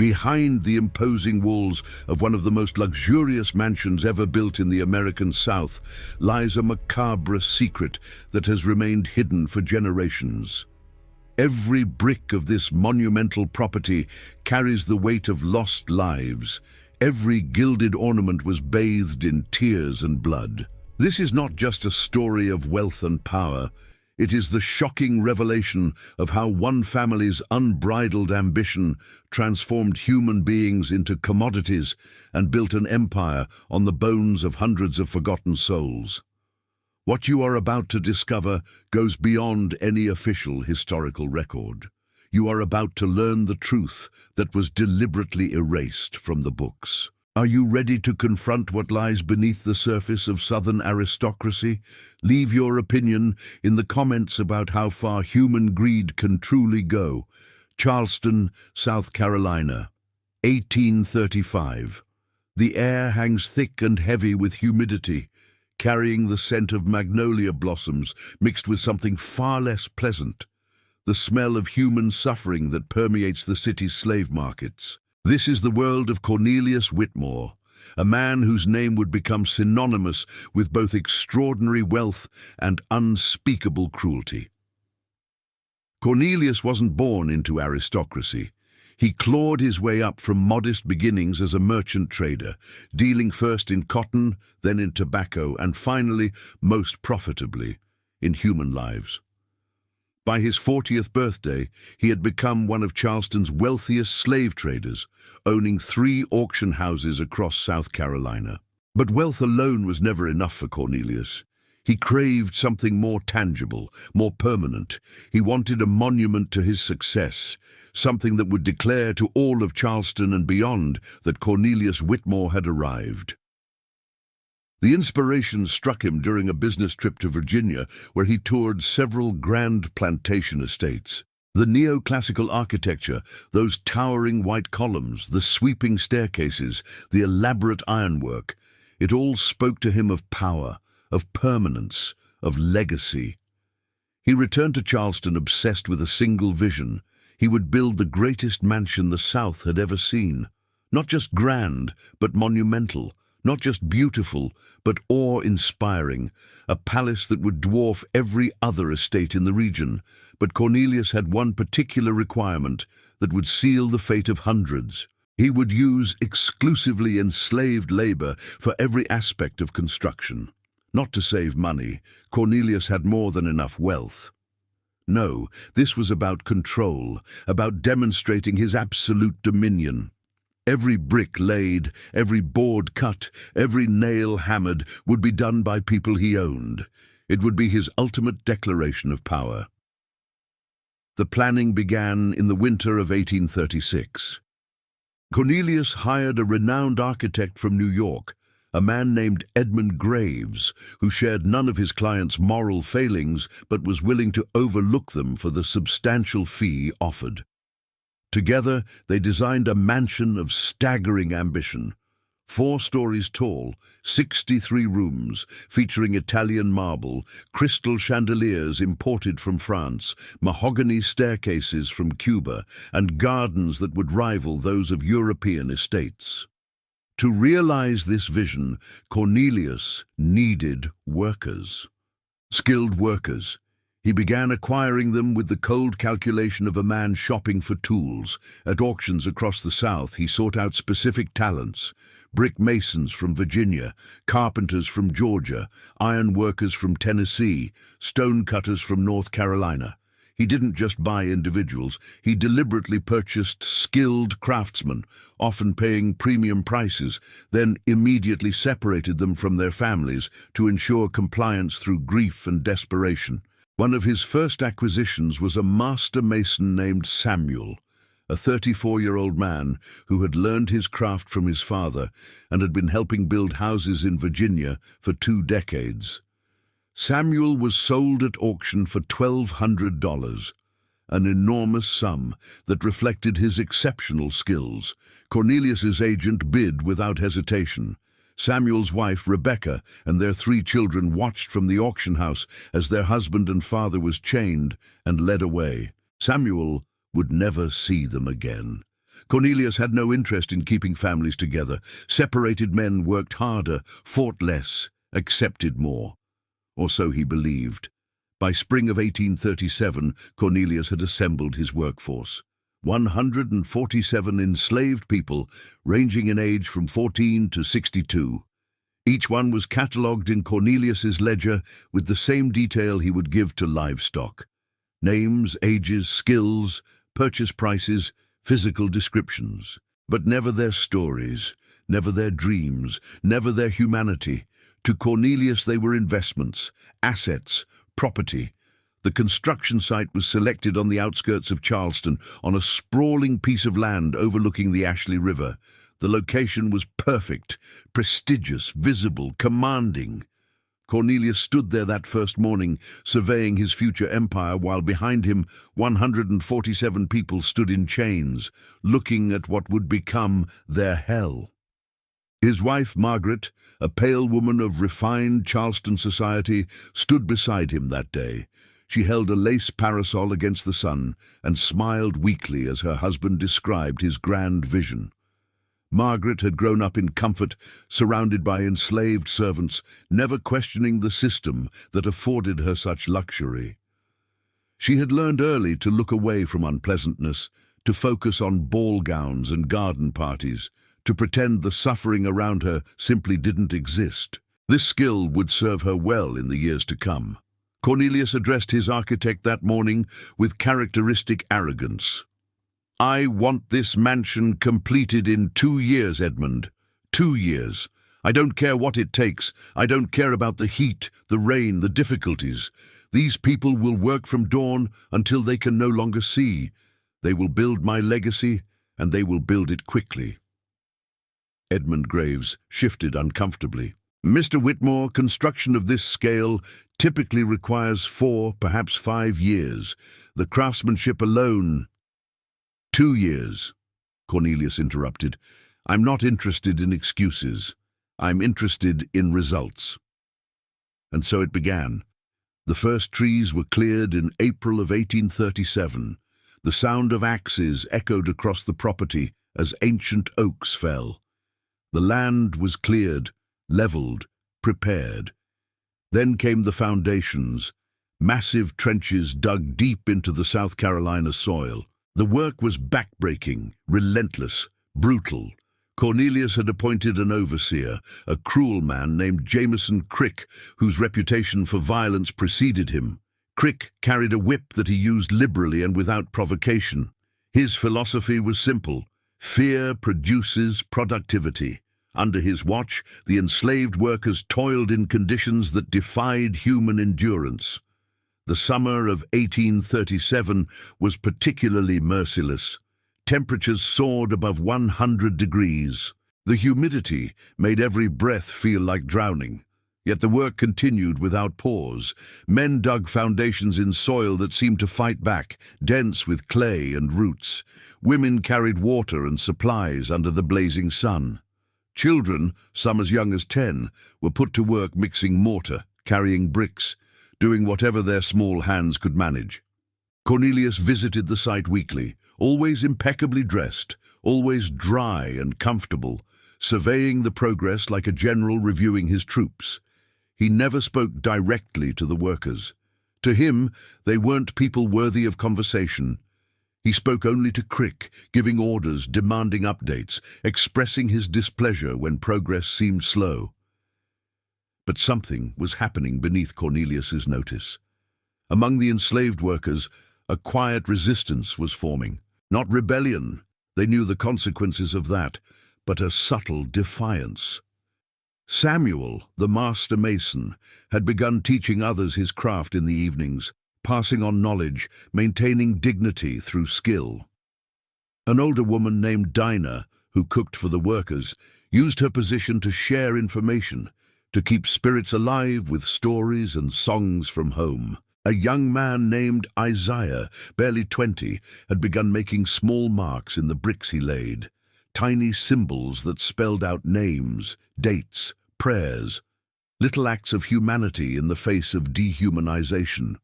Behind the imposing walls of one of the most luxurious mansions ever built in the American South lies a macabre secret that has remained hidden for generations. Every brick of this monumental property carries the weight of lost lives. Every gilded ornament was bathed in tears and blood. This is not just a story of wealth and power. It is the shocking revelation of how one family's unbridled ambition transformed human beings into commodities and built an empire on the bones of hundreds of forgotten souls. What you are about to discover goes beyond any official historical record. You are about to learn the truth that was deliberately erased from the books. Are you ready to confront what lies beneath the surface of Southern aristocracy? Leave your opinion in the comments about how far human greed can truly go. Charleston, South Carolina, 1835. The air hangs thick and heavy with humidity, carrying the scent of magnolia blossoms mixed with something far less pleasant, the smell of human suffering that permeates the city's slave markets. This is the world of Cornelius Whitmore, a man whose name would become synonymous with both extraordinary wealth and unspeakable cruelty. Cornelius wasn't born into aristocracy. He clawed his way up from modest beginnings as a merchant trader, dealing first in cotton, then in tobacco, and finally, most profitably, in human lives. By his 40th birthday, he had become one of Charleston's wealthiest slave traders, owning 3 auction houses across South Carolina. But wealth alone was never enough for Cornelius. He craved something more tangible, more permanent. He wanted a monument to his success, something that would declare to all of Charleston and beyond that Cornelius Whitmore had arrived. The inspiration struck him during a business trip to Virginia, where he toured several grand plantation estates. The neoclassical architecture, those towering white columns, the sweeping staircases, the elaborate ironwork, it all spoke to him of power, of permanence, of legacy. He returned to Charleston obsessed with a single vision. He would build the greatest mansion the South had ever seen. Not just grand, but monumental. Not just beautiful, but awe-inspiring, a palace that would dwarf every other estate in the region. But Cornelius had one particular requirement that would seal the fate of hundreds. He would use exclusively enslaved labor for every aspect of construction. Not to save money, Cornelius had more than enough wealth. No, this was about control, about demonstrating his absolute dominion. Every brick laid, every board cut, every nail hammered would be done by people he owned. It would be his ultimate declaration of power. The planning began in the winter of 1836. Cornelius hired a renowned architect from New York, a man named Edmund Graves, who shared none of his client's moral failings but was willing to overlook them for the substantial fee offered. Together, they designed a mansion of staggering ambition. 4 stories tall, 63 rooms, featuring Italian marble, crystal chandeliers imported from France, mahogany staircases from Cuba, and gardens that would rival those of European estates. To realize this vision, Cornelius needed workers. Skilled workers. He began acquiring them with the cold calculation of a man shopping for tools. At auctions across the South, he sought out specific talents: brick masons from Virginia, carpenters from Georgia, iron workers from Tennessee, stone cutters from North Carolina. He didn't just buy individuals, he deliberately purchased skilled craftsmen, often paying premium prices, then immediately separated them from their families to ensure compliance through grief and desperation. One of his first acquisitions was a master mason named Samuel, a 34-year-old man who had learned his craft from his father and had been helping build houses in Virginia for 2 decades. Samuel was sold at auction for $1,200, an enormous sum that reflected his exceptional skills. Cornelius's agent bid without hesitation. Samuel's wife, Rebecca, and their 3 children watched from the auction house as their husband and father was chained and led away. Samuel would never see them again. Cornelius had no interest in keeping families together. Separated men worked harder, fought less, accepted more. Or so he believed. By spring of 1837, Cornelius had assembled his workforce. 147 enslaved people, ranging in age from 14 to 62. Each one was catalogued in Cornelius's ledger with the same detail he would give to livestock. Names, ages, skills, purchase prices, physical descriptions. But never their stories, never their dreams, never their humanity. To Cornelius they were investments, assets, property. The construction site was selected on the outskirts of Charleston, on a sprawling piece of land overlooking the Ashley River. The location was perfect, prestigious, visible, commanding. Cornelius stood there that first morning, surveying his future empire, while behind him 147 people stood in chains, looking at what would become their hell. His wife, Margaret, a pale woman of refined Charleston society, stood beside him that day. She held a lace parasol against the sun and smiled weakly as her husband described his grand vision. Margaret had grown up in comfort, surrounded by enslaved servants, never questioning the system that afforded her such luxury. She had learned early to look away from unpleasantness, to focus on ball gowns and garden parties, to pretend the suffering around her simply didn't exist. This skill would serve her well in the years to come. Cornelius addressed his architect that morning with characteristic arrogance. "I want this mansion completed in 2 years, Edmund. 2 years. I don't care what it takes. I don't care about the heat, the rain, the difficulties. These people will work from dawn until they can no longer see. They will build my legacy, and they will build it quickly." Edmund Graves shifted uncomfortably. "Mr. Whitmore, construction of this scale typically requires 4, perhaps 5 years. The craftsmanship alone—" "2 years," Cornelius interrupted. "I'm not interested in excuses. I'm interested in results." And so it began. The first trees were cleared in April of 1837. The sound of axes echoed across the property as ancient oaks fell. The land was cleared, leveled, prepared. Then came the foundations, massive trenches dug deep into the South Carolina soil. The work was backbreaking, relentless, brutal. Cornelius had appointed an overseer, a cruel man named Jameson Crick, whose reputation for violence preceded him. Crick carried a whip that he used liberally and without provocation. His philosophy was simple: fear produces productivity. Under his watch, the enslaved workers toiled in conditions that defied human endurance. The summer of 1837 was particularly merciless. Temperatures soared above 100 degrees. The humidity made every breath feel like drowning. Yet the work continued without pause. Men dug foundations in soil that seemed to fight back, dense with clay and roots. Women carried water and supplies under the blazing sun. Children, some as young as 10, were put to work mixing mortar, carrying bricks, doing whatever their small hands could manage. Cornelius visited the site weekly, always impeccably dressed, always dry and comfortable, surveying the progress like a general reviewing his troops. He never spoke directly to the workers. To him, they weren't people worthy of conversation. He spoke only to Crick, giving orders, demanding updates, expressing his displeasure when progress seemed slow. But something was happening beneath Cornelius's notice. Among the enslaved workers, a quiet resistance was forming. Not rebellion, they knew the consequences of that, but a subtle defiance. Samuel, the master mason, had begun teaching others his craft in the evenings, passing on knowledge, maintaining dignity through skill. An older woman named Dinah, who cooked for the workers, used her position to share information, to keep spirits alive with stories and songs from home. A young man named Isaiah, barely 20, had begun making small marks in the bricks he laid, tiny symbols that spelled out names, dates, prayers, little acts of humanity in the face of dehumanization.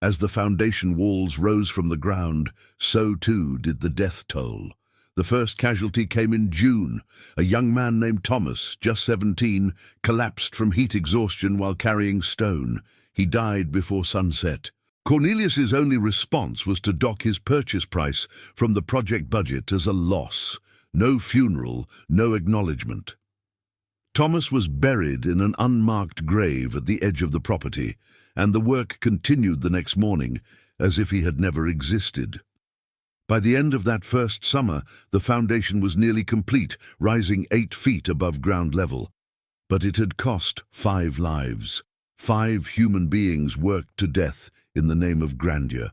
As the foundation walls rose from the ground, so too did the death toll. The first casualty came in June. A young man named Thomas, just 17, collapsed from heat exhaustion while carrying stone. He died before sunset. Cornelius's only response was to dock his purchase price from the project budget as a loss. No funeral, no acknowledgement. Thomas was buried in an unmarked grave at the edge of the property, and the work continued the next morning as if he had never existed. By the end of that first summer, the foundation was nearly complete, rising 8 feet above ground level. But it had cost 5 lives. 5 human beings worked to death in the name of grandeur.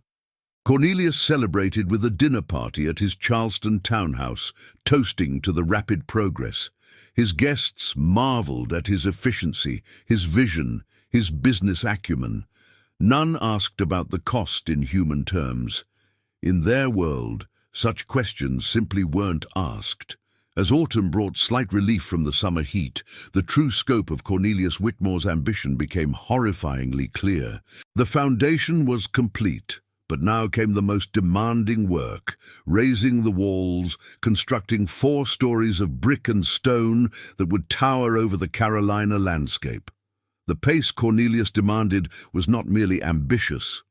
Cornelius celebrated with a dinner party at his Charleston townhouse, toasting to the rapid progress. His guests marveled at his efficiency, his vision, his business acumen. None asked about the cost in human terms. In their world, such questions simply weren't asked. As autumn brought slight relief from the summer heat, the true scope of Cornelius Whitmore's ambition became horrifyingly clear. The foundation was complete, but now came the most demanding work, raising the walls, constructing 4 stories of brick and stone that would tower over the Carolina landscape. The pace Cornelius demanded was not merely ambitious,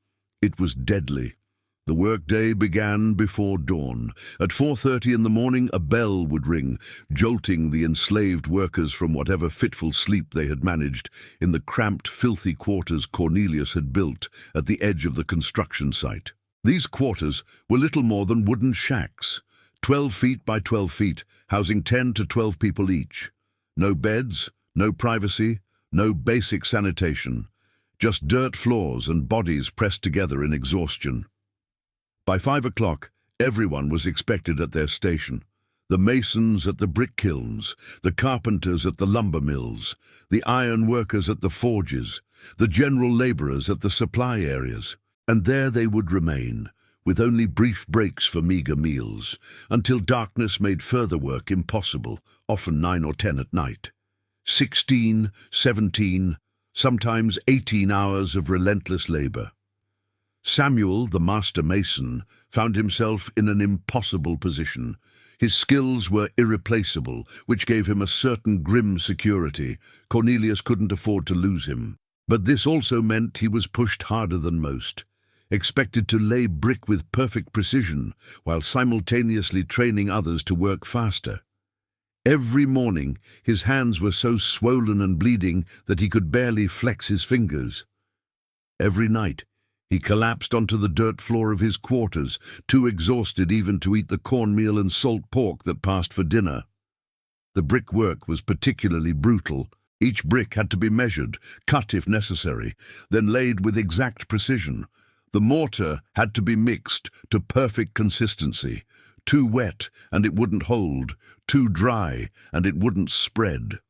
it was deadly. The workday began before dawn. At 4:30 in the morning, a bell would ring, jolting the enslaved workers from whatever fitful sleep they had managed in the cramped, filthy quarters Cornelius had built at the edge of the construction site. These quarters were little more than wooden shacks, 12 feet by 12 feet, housing 10 to 12 people each. No beds, no privacy, no basic sanitation, just dirt floors and bodies pressed together in exhaustion. By 5 o'clock, everyone was expected at their station. The masons at the brick kilns, the carpenters at the lumber mills, the iron workers at the forges, the general laborers at the supply areas. And there they would remain, with only brief breaks for meager meals, until darkness made further work impossible, often 9 or 10 at night. 16, 17, sometimes 18 hours of relentless labor. Samuel, the master mason, found himself in an impossible position. His skills were irreplaceable, which gave him a certain grim security. Cornelius couldn't afford to lose him. But this also meant he was pushed harder than most, expected to lay brick with perfect precision, while simultaneously training others to work faster. Every morning, his hands were so swollen and bleeding that he could barely flex his fingers. Every night, he collapsed onto the dirt floor of his quarters, too exhausted even to eat the cornmeal and salt pork that passed for dinner. The brickwork was particularly brutal. Each brick had to be measured, cut if necessary, then laid with exact precision. The mortar had to be mixed to perfect consistency. Too wet, and it wouldn't hold. Too dry, and it wouldn't spread.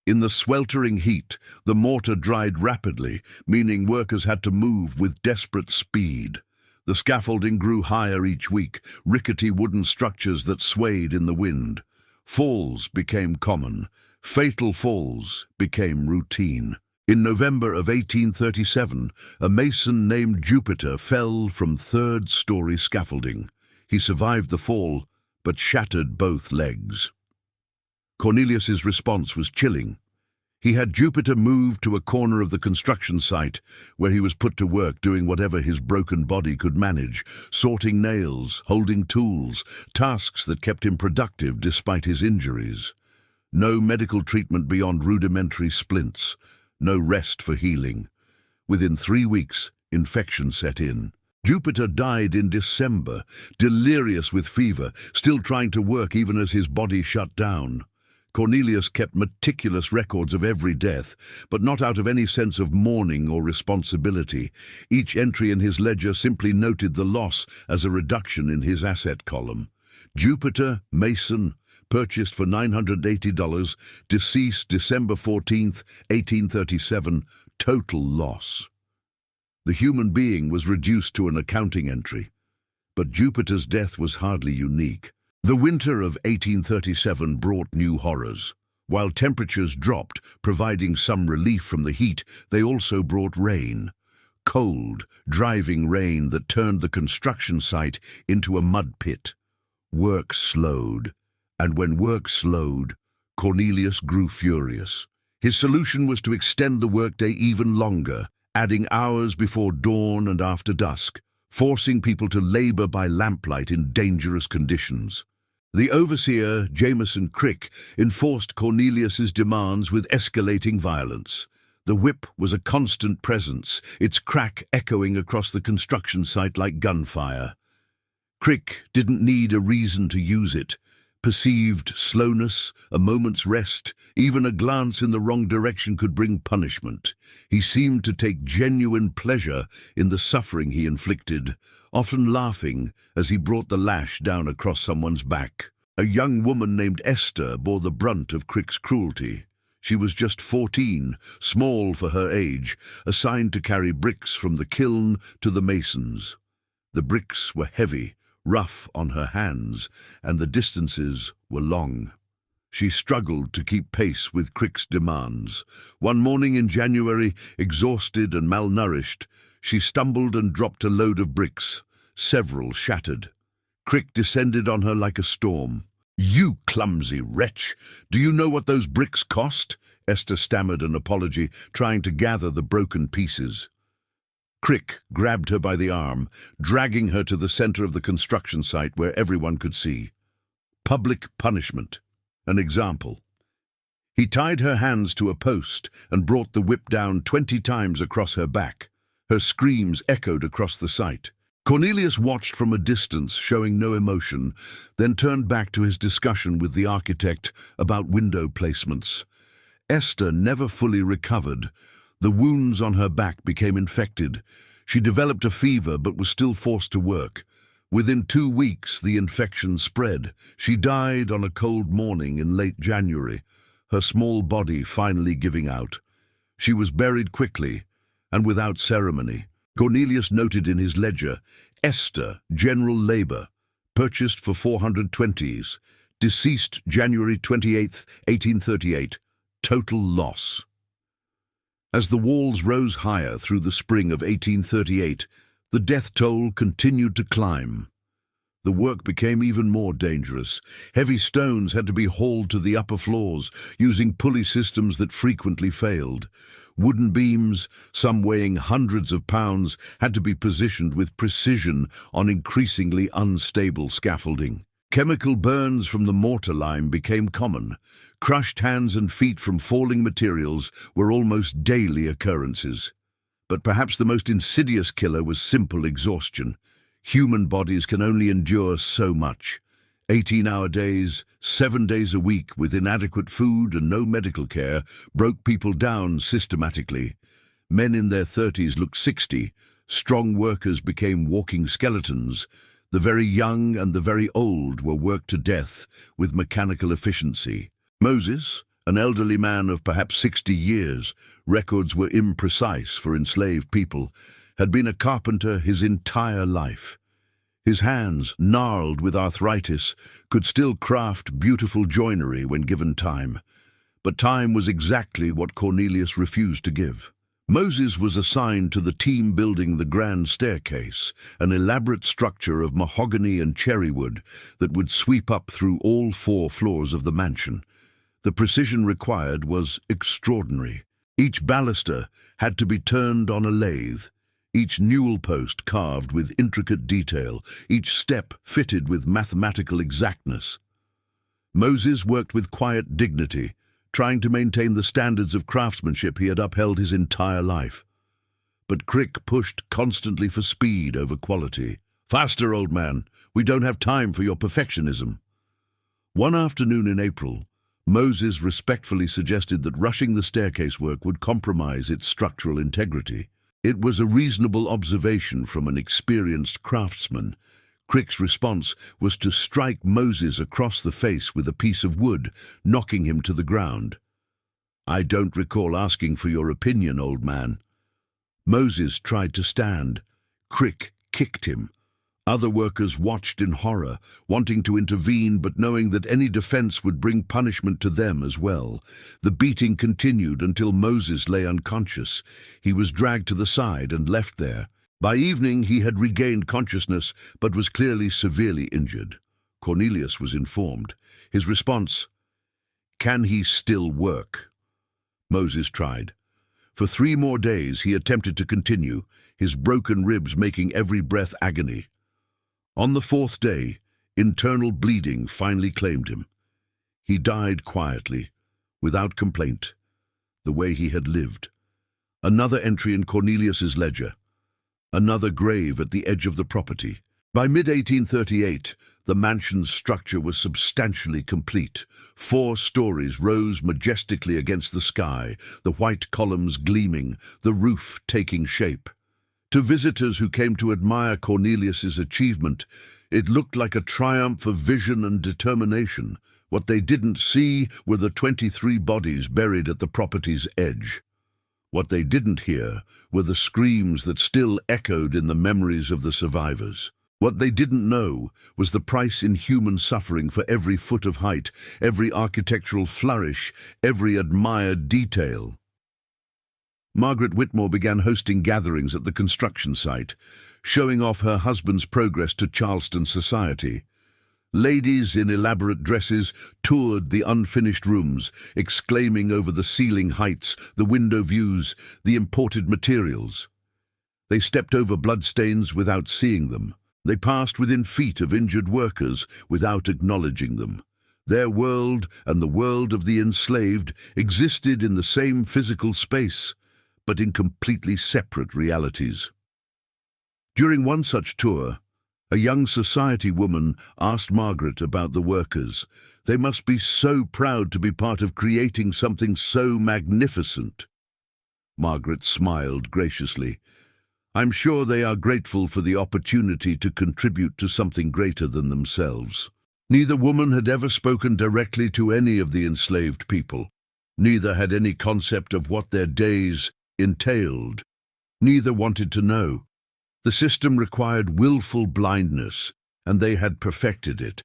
In the sweltering heat, the mortar dried rapidly, meaning workers had to move with desperate speed. The scaffolding grew higher each week, rickety wooden structures that swayed in the wind. Falls became common. Fatal falls became routine. In November of 1837, a mason named Jupiter fell from 3rd-story scaffolding. He survived the fall, but shattered both legs. Cornelius's response was chilling. He had Jupiter moved to a corner of the construction site, where he was put to work doing whatever his broken body could manage, sorting nails, holding tools, tasks that kept him productive despite his injuries. No medical treatment beyond rudimentary splints, no rest for healing. Within 3 weeks, infection set in. Jupiter died in December, delirious with fever, still trying to work even as his body shut down. Cornelius kept meticulous records of every death, but not out of any sense of mourning or responsibility. Each entry in his ledger simply noted the loss as a reduction in his asset column. Jupiter, mason, purchased for $980, deceased December 14, 1837, total loss. The human being was reduced to an accounting entry, but Jupiter's death was hardly unique. The winter of 1837 brought new horrors. While temperatures dropped, providing some relief from the heat, they also brought rain. Cold, driving rain that turned the construction site into a mud pit. Work slowed, and when work slowed, Cornelius grew furious. His solution was to extend the workday even longer, adding hours before dawn and after dusk, forcing people to labor by lamplight in dangerous conditions. The overseer, Jameson Crick, enforced Cornelius's demands with escalating violence. The whip was a constant presence, its crack echoing across the construction site like gunfire. Crick didn't need a reason to use it. Perceived slowness, a moment's rest, even a glance in the wrong direction could bring punishment. He seemed to take genuine pleasure in the suffering he inflicted, often laughing as he brought the lash down across someone's back. A young woman named Esther bore the brunt of Crick's cruelty. She was just 14, small for her age, assigned to carry bricks from the kiln to the masons. The bricks were heavy, rough on her hands, and the distances were long. She struggled to keep pace with Crick's demands. One morning in January, exhausted and malnourished, she stumbled and dropped a load of bricks. Several shattered. Crick descended on her like a storm. "You clumsy wretch! Do you know what those bricks cost?" Esther stammered an apology, trying to gather the broken pieces. Crick grabbed her by the arm, dragging her to the center of the construction site where everyone could see. Public punishment. An example. He tied her hands to a post and brought the whip down 20 times across her back. Her screams echoed across the site. Cornelius watched from a distance, showing no emotion, then turned back to his discussion with the architect about window placements. Esther never fully recovered. The wounds on her back became infected. She developed a fever but was still forced to work. Within 2 weeks, the infection spread. She died on a cold morning in late January, her small body finally giving out. She was buried quickly and without ceremony. Cornelius noted in his ledger, Esther, General Labor, purchased for 420s, deceased January 28, 1838, total loss. As the walls rose higher through the spring of 1838, the death toll continued to climb. The work became even more dangerous. Heavy stones had to be hauled to the upper floors, using pulley systems that frequently failed. Wooden beams, some weighing hundreds of pounds, had to be positioned with precision on increasingly unstable scaffolding. Chemical burns from the mortar lime became common. Crushed hands and feet from falling materials were almost daily occurrences. But perhaps the most insidious killer was simple exhaustion. Human bodies can only endure so much. 18-hour days, 7 days a week with inadequate food and no medical care broke people down systematically. Men in their 30s looked 60. Strong workers became walking skeletons. The very young and the very old were worked to death with mechanical efficiency. Moses, an elderly man of perhaps 60 years, records were imprecise for enslaved people, had been a carpenter his entire life. His hands, gnarled with arthritis, could still craft beautiful joinery when given time. But time was exactly what Cornelius refused to give. Moses was assigned to the team building the grand staircase, an elaborate structure of mahogany and cherry wood that would sweep up through all 4 floors of the mansion. The precision required was extraordinary. Each baluster had to be turned on a lathe, each newel post carved with intricate detail, each step fitted with mathematical exactness. Moses worked with quiet dignity, trying to maintain the standards of craftsmanship he had upheld his entire life. But Crick pushed constantly for speed over quality. "Faster, old man! We don't have time for your perfectionism." One afternoon in April, Moses respectfully suggested that rushing the staircase work would compromise its structural integrity. It was a reasonable observation from an experienced craftsman. Crick's response was to strike Moses across the face with a piece of wood, knocking him to the ground. "I don't recall asking for your opinion, old man." Moses tried to stand. Crick kicked him. Other workers watched in horror, wanting to intervene but knowing that any defense would bring punishment to them as well. The beating continued until Moses lay unconscious. He was dragged to the side and left there. By evening he had regained consciousness but was clearly severely injured. Cornelius was informed. His response, "Can he still work?" Moses tried. For 3 more days he attempted to continue, his broken ribs making every breath agony. On the 4th day, internal bleeding finally claimed him. He died quietly, without complaint, the way he had lived. Another entry in Cornelius's ledger. Another grave at the edge of the property. By mid-1838, the mansion's structure was substantially complete. 4 stories rose majestically against the sky, the white columns gleaming, the roof taking shape. To visitors who came to admire Cornelius's achievement, it looked like a triumph of vision and determination. What they didn't see were the 23 bodies buried at the property's edge. What they didn't hear were the screams that still echoed in the memories of the survivors. What they didn't know was the price in human suffering for every foot of height, every architectural flourish, every admired detail. Margaret Whitmore began hosting gatherings at the construction site, showing off her husband's progress to Charleston society. Ladies in elaborate dresses toured the unfinished rooms, exclaiming over the ceiling heights, the window views, the imported materials. They stepped over bloodstains without seeing them. They passed within feet of injured workers without acknowledging them. Their world and the world of the enslaved existed in the same physical space, but in completely separate realities. During one such tour, a young society woman asked Margaret about the workers. They must be so proud to be part of creating something so magnificent. Margaret smiled graciously. "I'm sure they are grateful for the opportunity to contribute to something greater than themselves." Neither woman had ever spoken directly to any of the enslaved people. Neither had any concept of what their days entailed. Neither wanted to know. The system required willful blindness, and they had perfected it.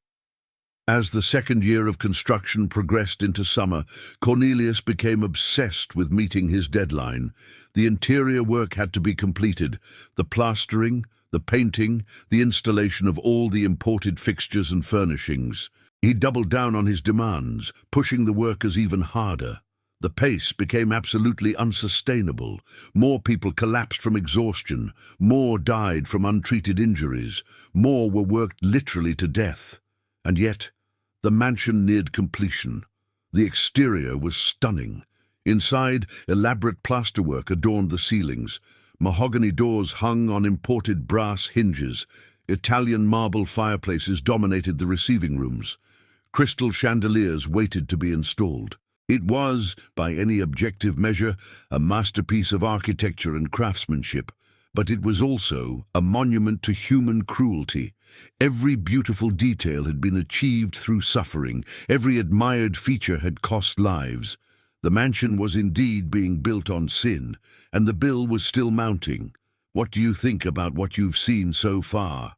As the 2nd year of construction progressed into summer, Cornelius became obsessed with meeting his deadline. The interior work had to be completed, the plastering, the painting, the installation of all the imported fixtures and furnishings. He doubled down on his demands, pushing the workers even harder. The pace became absolutely unsustainable. More people collapsed from exhaustion, more died from untreated injuries, more were worked literally to death. And yet, the mansion neared completion. The exterior was stunning. Inside, elaborate plasterwork adorned the ceilings. Mahogany doors hung on imported brass hinges. Italian marble fireplaces dominated the receiving rooms. Crystal chandeliers waited to be installed. It was, by any objective measure, a masterpiece of architecture and craftsmanship, but it was also a monument to human cruelty. Every beautiful detail had been achieved through suffering. Every admired feature had cost lives. The mansion was indeed being built on sin, and the bill was still mounting. What do you think about what you've seen so far?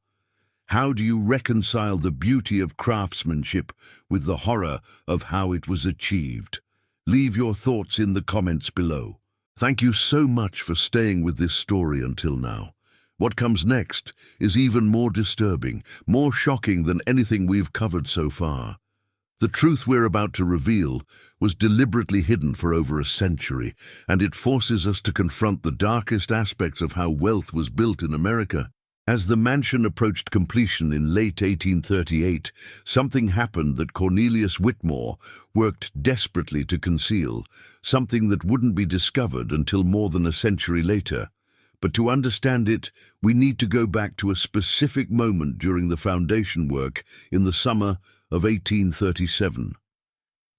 How do you reconcile the beauty of craftsmanship with the horror of how it was achieved? Leave your thoughts in the comments below. Thank you so much for staying with this story until now. What comes next is even more disturbing, more shocking than anything we've covered so far. The truth we're about to reveal was deliberately hidden for over a century, and it forces us to confront the darkest aspects of how wealth was built in America. As the mansion approached completion in late 1838, something happened that Cornelius Whitmore worked desperately to conceal, something that wouldn't be discovered until more than a century later. But to understand it, we need to go back to a specific moment during the foundation work in the summer of 1837.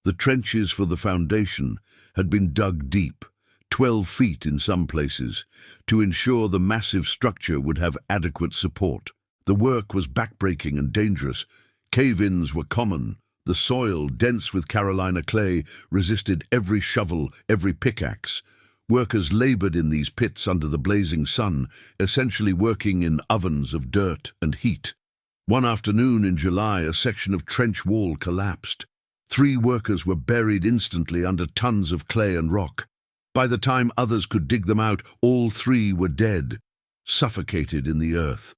The trenches for the foundation had been dug deep, 12 feet in some places, to ensure the massive structure would have adequate support. The work was backbreaking and dangerous. Cave-ins were common. The soil, dense with Carolina clay, resisted every shovel, every pickaxe. Workers labored in these pits under the blazing sun, essentially working in ovens of dirt and heat. One afternoon in July, a section of trench wall collapsed. 3 workers were buried instantly under tons of clay and rock. By the time others could dig them out, all 3 were dead, suffocated in the earth.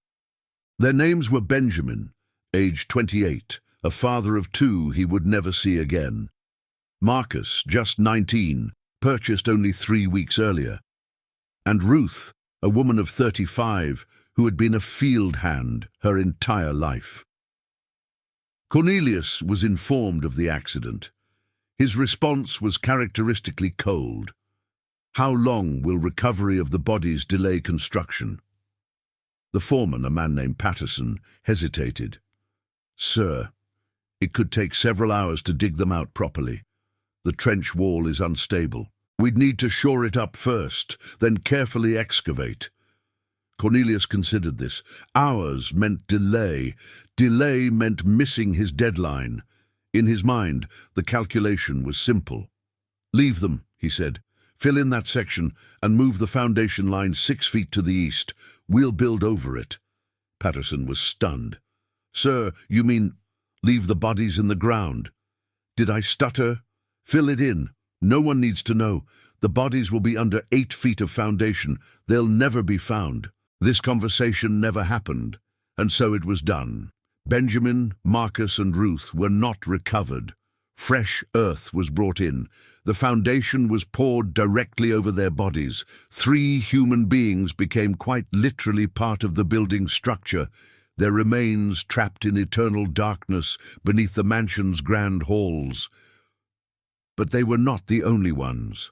Their names were Benjamin, aged 28, a father of two he would never see again. Marcus, just 19, purchased only 3 weeks earlier. And Ruth, a woman of 35, who had been a field hand her entire life. Cornelius was informed of the accident. His response was characteristically cold. How long will recovery of the bodies delay construction? The foreman, a man named Patterson, hesitated. Sir, it could take several hours to dig them out properly. The trench wall is unstable. We'd need to shore it up first, then carefully excavate. Cornelius considered this. Hours meant delay. Delay meant missing his deadline. In his mind, the calculation was simple. Leave them, he said. Fill in that section and move the foundation line 6 feet to the east. We'll build over it. Patterson was stunned. Sir, you mean leave the bodies in the ground? Did I stutter? Fill it in. No one needs to know. The bodies will be under 8 feet of foundation. They'll never be found. This conversation never happened, and so it was done. Benjamin, Marcus, and Ruth were not recovered. Fresh earth was brought in. The foundation was poured directly over their bodies. 3 human beings became quite literally part of the building structure, their remains trapped in eternal darkness beneath the mansion's grand halls. But they were not the only ones.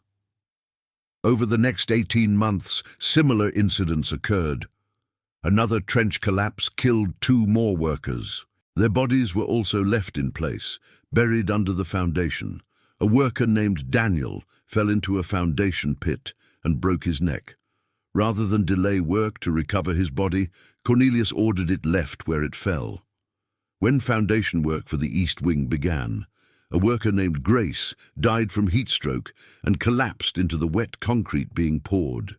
Over the next 18 months, similar incidents occurred. Another trench collapse killed 2 more workers. Their bodies were also left in place, buried under the foundation. A worker named Daniel fell into a foundation pit and broke his neck. Rather than delay work to recover his body, Cornelius ordered it left where it fell. When foundation work for the east wing began, a worker named Grace died from heat stroke and collapsed into the wet concrete being poured.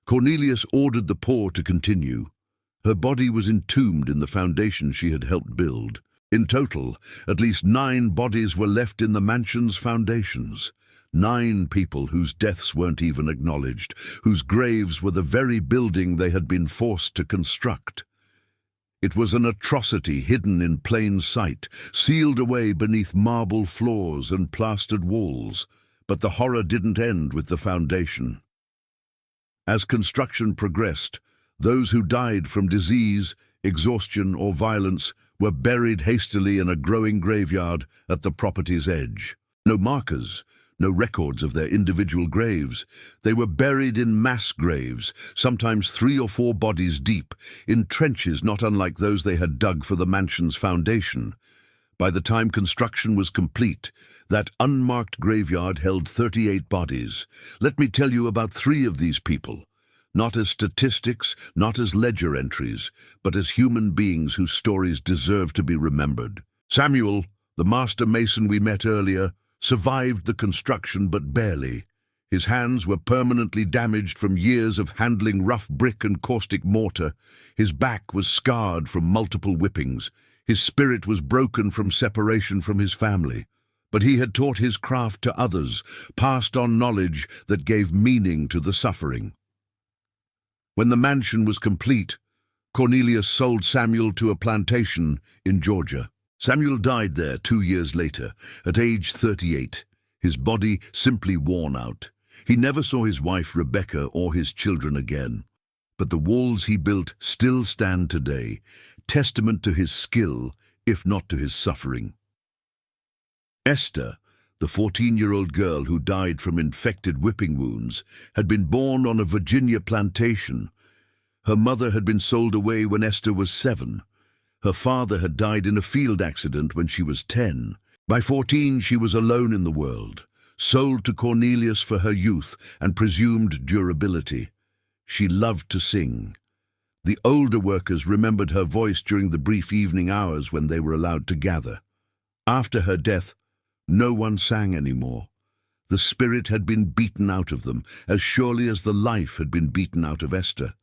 Cornelius ordered the pour to continue. Her body was entombed in the foundation she had helped build. In total, at least 9 bodies were left in the mansion's foundations. 9 people whose deaths weren't even acknowledged, whose graves were the very building they had been forced to construct. It was an atrocity hidden in plain sight, sealed away beneath marble floors and plastered walls. But the horror didn't end with the foundation. As construction progressed, those who died from disease, exhaustion, or violence were buried hastily in a growing graveyard at the property's edge. No markers, no records of their individual graves. They were buried in mass graves, sometimes 3 or 4 bodies deep, in trenches not unlike those they had dug for the mansion's foundation. By the time construction was complete, that unmarked graveyard held 38 bodies. Let me tell you about 3 of these people. Not as statistics, not as ledger entries, but as human beings whose stories deserve to be remembered. Samuel, the master mason we met earlier, survived the construction but barely. His hands were permanently damaged from years of handling rough brick and caustic mortar. His back was scarred from multiple whippings. His spirit was broken from separation from his family. But he had taught his craft to others, passed on knowledge that gave meaning to the suffering. When the mansion was complete, Cornelius sold Samuel to a plantation in Georgia. Samuel died there 2 years later, at age 38, his body simply worn out. He never saw his wife Rebecca or his children again. But the walls he built still stand today, testament to his skill, if not to his suffering. Esther, the 14-year-old girl who died from infected whipping wounds, had been born on a Virginia plantation. Her mother had been sold away when Esther was 7. Her father had died in a field accident when she was 10. By 14, she was alone in the world, sold to Cornelius for her youth and presumed durability. She loved to sing. The older workers remembered her voice during the brief evening hours when they were allowed to gather. After her death, no one sang anymore. The spirit had been beaten out of them, as surely as the life had been beaten out of Esther.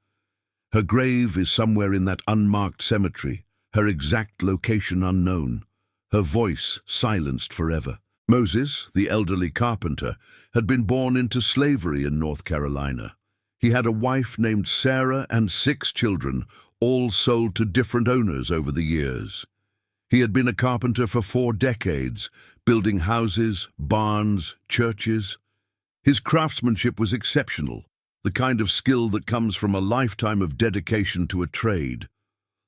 Her grave is somewhere in that unmarked cemetery, her exact location unknown, her voice silenced forever. Moses, the elderly carpenter, had been born into slavery in North Carolina. He had a wife named Sarah and 6 children, all sold to different owners over the years. He had been a carpenter for 4 decades, building houses, barns, churches. His craftsmanship was exceptional, the kind of skill that comes from a lifetime of dedication to a trade.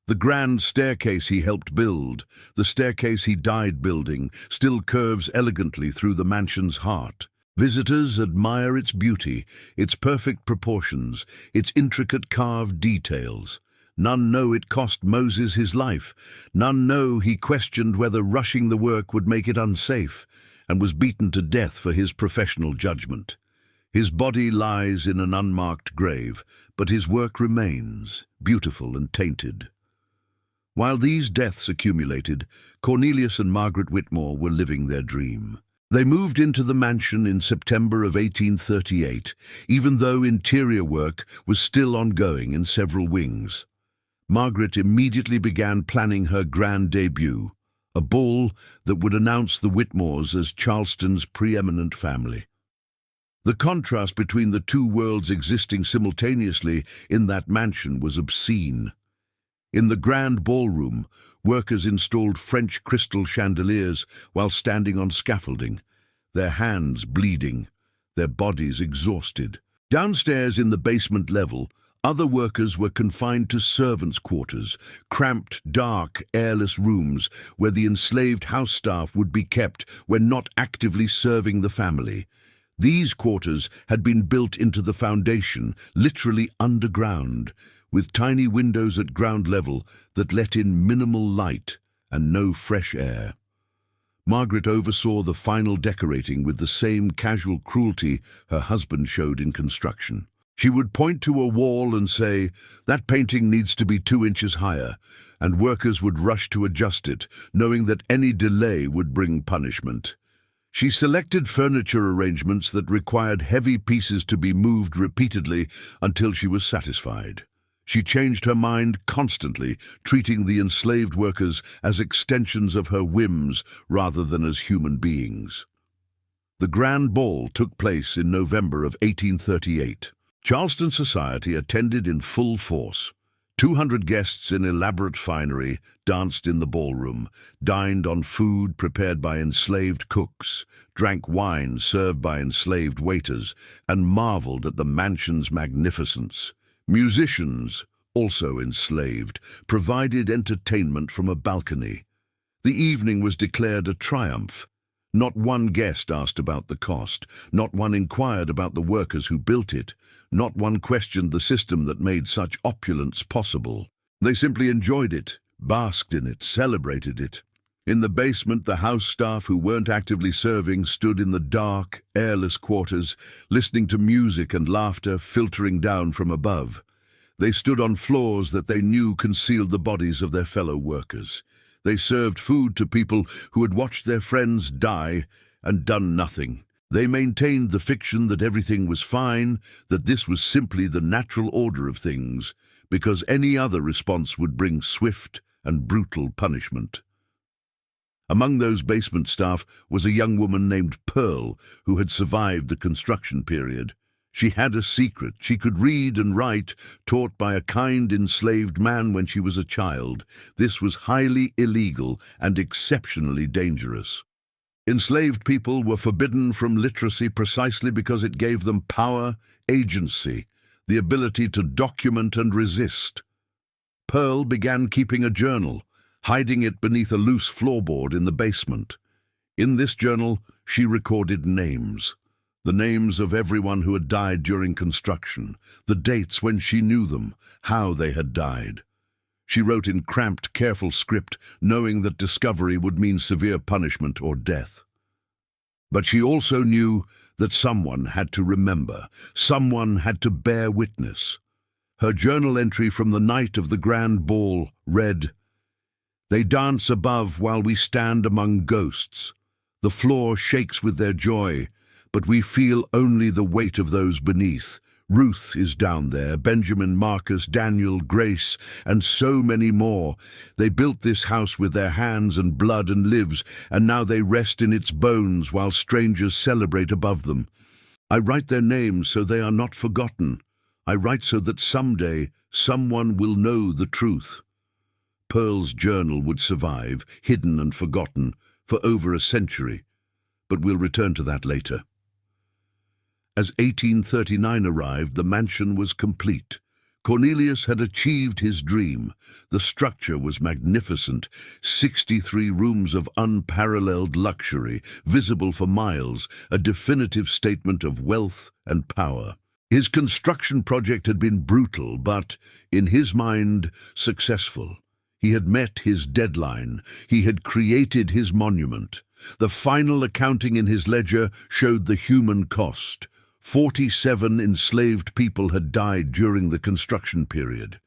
The grand staircase he helped build, the staircase he died building, still curves elegantly through the mansion's heart. Visitors admire its beauty, its perfect proportions, its intricate carved details. None know it cost Moses his life. None know he questioned whether rushing the work would make it unsafe, and was beaten to death for his professional judgment. His body lies in an unmarked grave, but his work remains, beautiful and tainted. While these deaths accumulated, Cornelius and Margaret Whitmore were living their dream. They moved into the mansion in September of 1838, even though interior work was still ongoing in several wings. Margaret immediately began planning her grand debut, a ball that would announce the Whitmores as Charleston's preeminent family. The contrast between the two worlds existing simultaneously in that mansion was obscene. In the grand ballroom, workers installed French crystal chandeliers while standing on scaffolding, their hands bleeding, their bodies exhausted. Downstairs in the basement level, other workers were confined to servants' quarters, cramped, dark, airless rooms where the enslaved house staff would be kept when not actively serving the family. These quarters had been built into the foundation, literally underground, with tiny windows at ground level that let in minimal light and no fresh air. Margaret oversaw the final decorating with the same casual cruelty her husband showed in construction. She would point to a wall and say, "That painting needs to be 2 inches higher," and workers would rush to adjust it, knowing that any delay would bring punishment. She selected furniture arrangements that required heavy pieces to be moved repeatedly until she was satisfied. She changed her mind constantly, treating the enslaved workers as extensions of her whims rather than as human beings. The grand ball took place in November of 1838. Charleston society attended in full force. 200 guests in elaborate finery danced in the ballroom, dined on food prepared by enslaved cooks, drank wine served by enslaved waiters, and marveled at the mansion's magnificence. Musicians, also enslaved, provided entertainment from a balcony. The evening was declared a triumph. Not one guest asked about the cost, not one inquired about the workers who built it, not one questioned the system that made such opulence possible. They simply enjoyed it, basked in it, celebrated it. In the basement, the house staff who weren't actively serving stood in the dark, airless quarters, listening to music and laughter filtering down from above. They stood on floors that they knew concealed the bodies of their fellow workers. They served food to people who had watched their friends die and done nothing. They maintained the fiction that everything was fine, that this was simply the natural order of things, because any other response would bring swift and brutal punishment. Among those basement staff was a young woman named Pearl, who had survived the construction period. She had a secret. She could read and write, taught by a kind enslaved man when she was a child. This was highly illegal and exceptionally dangerous. Enslaved people were forbidden from literacy precisely because it gave them power, agency, the ability to document and resist. Pearl began keeping a journal, hiding it beneath a loose floorboard in the basement. In this journal, she recorded names. The names of everyone who had died during construction, the dates when she knew them, how they had died. She wrote in cramped, careful script, knowing that discovery would mean severe punishment or death. But she also knew that someone had to remember, someone had to bear witness. Her journal entry from the night of the grand ball read, "They dance above while we stand among ghosts. The floor shakes with their joy, but we feel only the weight of those beneath. Ruth is down there, Benjamin, Marcus, Daniel, Grace, and so many more. They built this house with their hands and blood and lives, and now they rest in its bones while strangers celebrate above them. I write their names so they are not forgotten. I write so that someday someone will know the truth." Pearl's journal would survive, hidden and forgotten, for over a century, but we'll return to that later. As 1839 arrived, the mansion was complete. Cornelius had achieved his dream. The structure was magnificent, 63 rooms of unparalleled luxury, visible for miles, a definitive statement of wealth and power. His construction project had been brutal, but, in his mind, successful. He had met his deadline. He had created his monument. The final accounting in his ledger showed the human cost. 47 enslaved people had died during the construction period.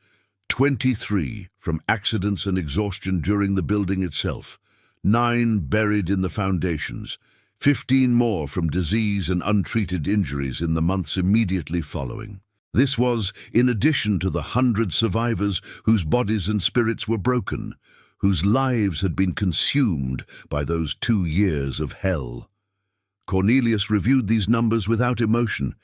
23 from accidents and exhaustion during the building itself. 9 buried in the foundations. 15 more from disease and untreated injuries in the months immediately following. This was in addition to the 100 survivors whose bodies and spirits were broken, whose lives had been consumed by those 2 years of hell. Cornelius reviewed these numbers without emotion.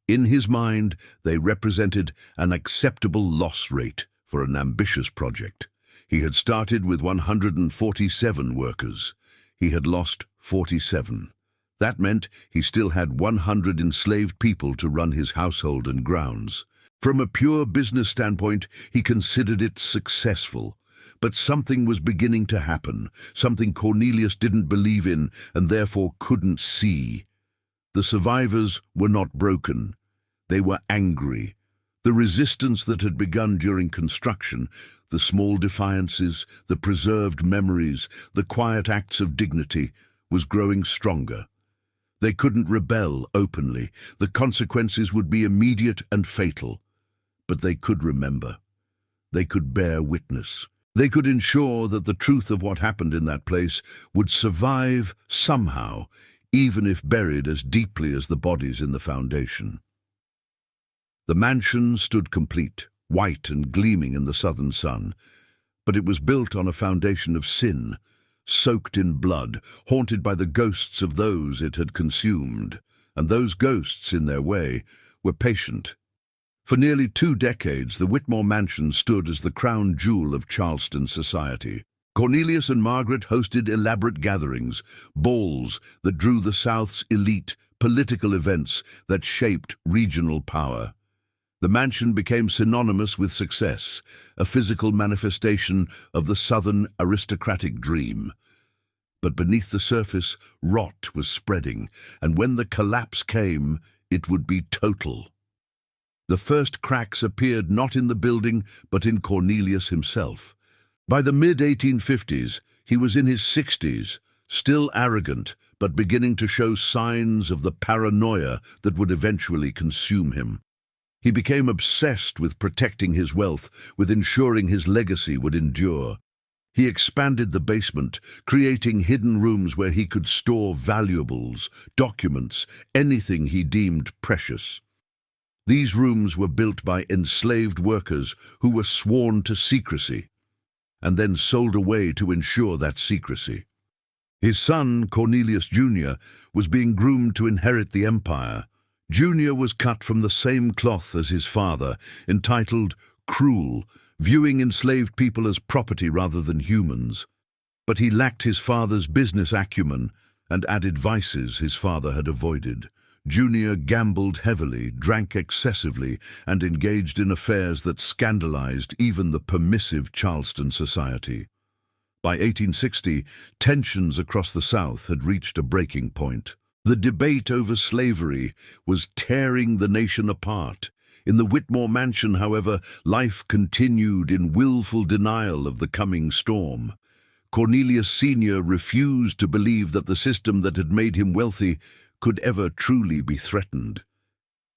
In his mind, they represented an acceptable loss rate for an ambitious project. He had started with 147 workers. He had lost 47. That meant he still had 100 enslaved people to run his household and grounds. From a pure business standpoint, he considered it successful. But something was beginning to happen, something Cornelius didn't believe in and therefore couldn't see. The survivors were not broken. They were angry. The resistance that had begun during construction, the small defiances, the preserved memories, the quiet acts of dignity, was growing stronger. They couldn't rebel openly. The consequences would be immediate and fatal. But they could remember. They could bear witness. They could ensure that the truth of what happened in that place would survive somehow, even if buried as deeply as the bodies in the foundation. The mansion stood complete, white and gleaming in the southern sun, but it was built on a foundation of sin, soaked in blood, haunted by the ghosts of those it had consumed, and those ghosts, in their way, were patient. For nearly 2 decades, the Whitmore Mansion stood as the crown jewel of Charleston society. Cornelius and Margaret hosted elaborate gatherings, balls that drew the South's elite, political events that shaped regional power. The mansion became synonymous with success, a physical manifestation of the Southern aristocratic dream. But beneath the surface, rot was spreading, and when the collapse came, it would be total. The first cracks appeared not in the building, but in Cornelius himself. By the mid-1850s, he was in his 60s, still arrogant, but beginning to show signs of the paranoia that would eventually consume him. He became obsessed with protecting his wealth, with ensuring his legacy would endure. He expanded the basement, creating hidden rooms where he could store valuables, documents, anything he deemed precious. These rooms were built by enslaved workers who were sworn to secrecy, and then sold away to ensure that secrecy. His son, Cornelius Jr., was being groomed to inherit the empire. Jr. was cut from the same cloth as his father, entitled Cruel, viewing enslaved people as property rather than humans. But he lacked his father's business acumen and added vices his father had avoided. Junior gambled heavily, drank excessively, and engaged in affairs that scandalized even the permissive Charleston society. By 1860, tensions across the South had reached a breaking point. The debate over slavery was tearing the nation apart. In the Whitmore Mansion, however, life continued in willful denial of the coming storm. Cornelius Sr. refused to believe that the system that had made him wealthy could ever truly be threatened.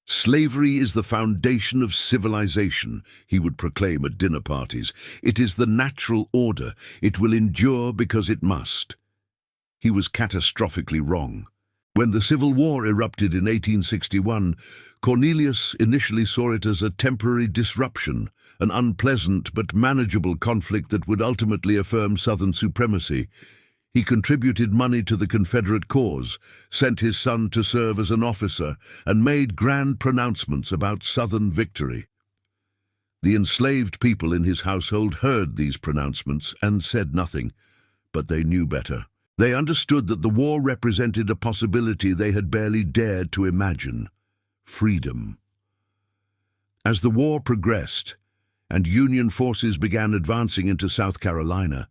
Slavery is the foundation of civilization, he would proclaim at dinner parties. It is the natural order. It will endure because it must. He was catastrophically wrong. When the Civil War erupted in 1861, Cornelius initially saw it as a temporary disruption, an unpleasant but manageable conflict that would ultimately affirm Southern supremacy. He contributed money to the Confederate cause, sent his son to serve as an officer, and made grand pronouncements about Southern victory. The enslaved people in his household heard these pronouncements and said nothing, but they knew better. They understood that the war represented a possibility they had barely dared to imagine: freedom. As the war progressed and Union forces began advancing into South Carolina,